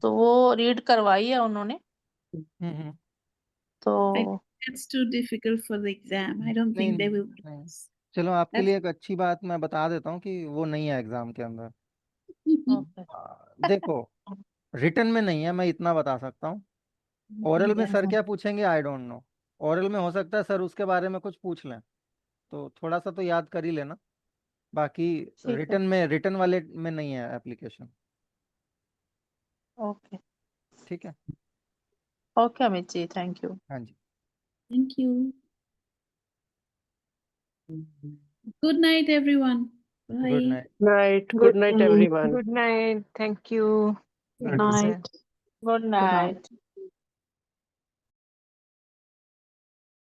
तो वो रीड करवाई है उन्होंने, हम्म। तो It's too difficult for the exam. I don't नहीं think they will. नहीं, चलो आपके लिए एक अच्छी बात मैं बता देता हूँ कि वो नहीं है एग्जाम के अंदर। ओके देखो, रिटन में नहीं है, मैं इतना बता सकता हूँ। ओरल में सर क्या पूछेंगे आई डोंट नो। ओरल में हो सकता है सर उसके बारे में कुछ पूछ लें, तो थोड़ा सा तो याद कर ही लेना। बाकी ठीक है, रिटन वाले में नहीं है एप्लीकेशन। ओके ठीक है। Okay Amit ji, thank you. हाँ जी। Thank you. Good night, everyone. Good Bye. Night. Night, good good night everyone. Good night, thank you, good thank you night. Sir, good good night. Night.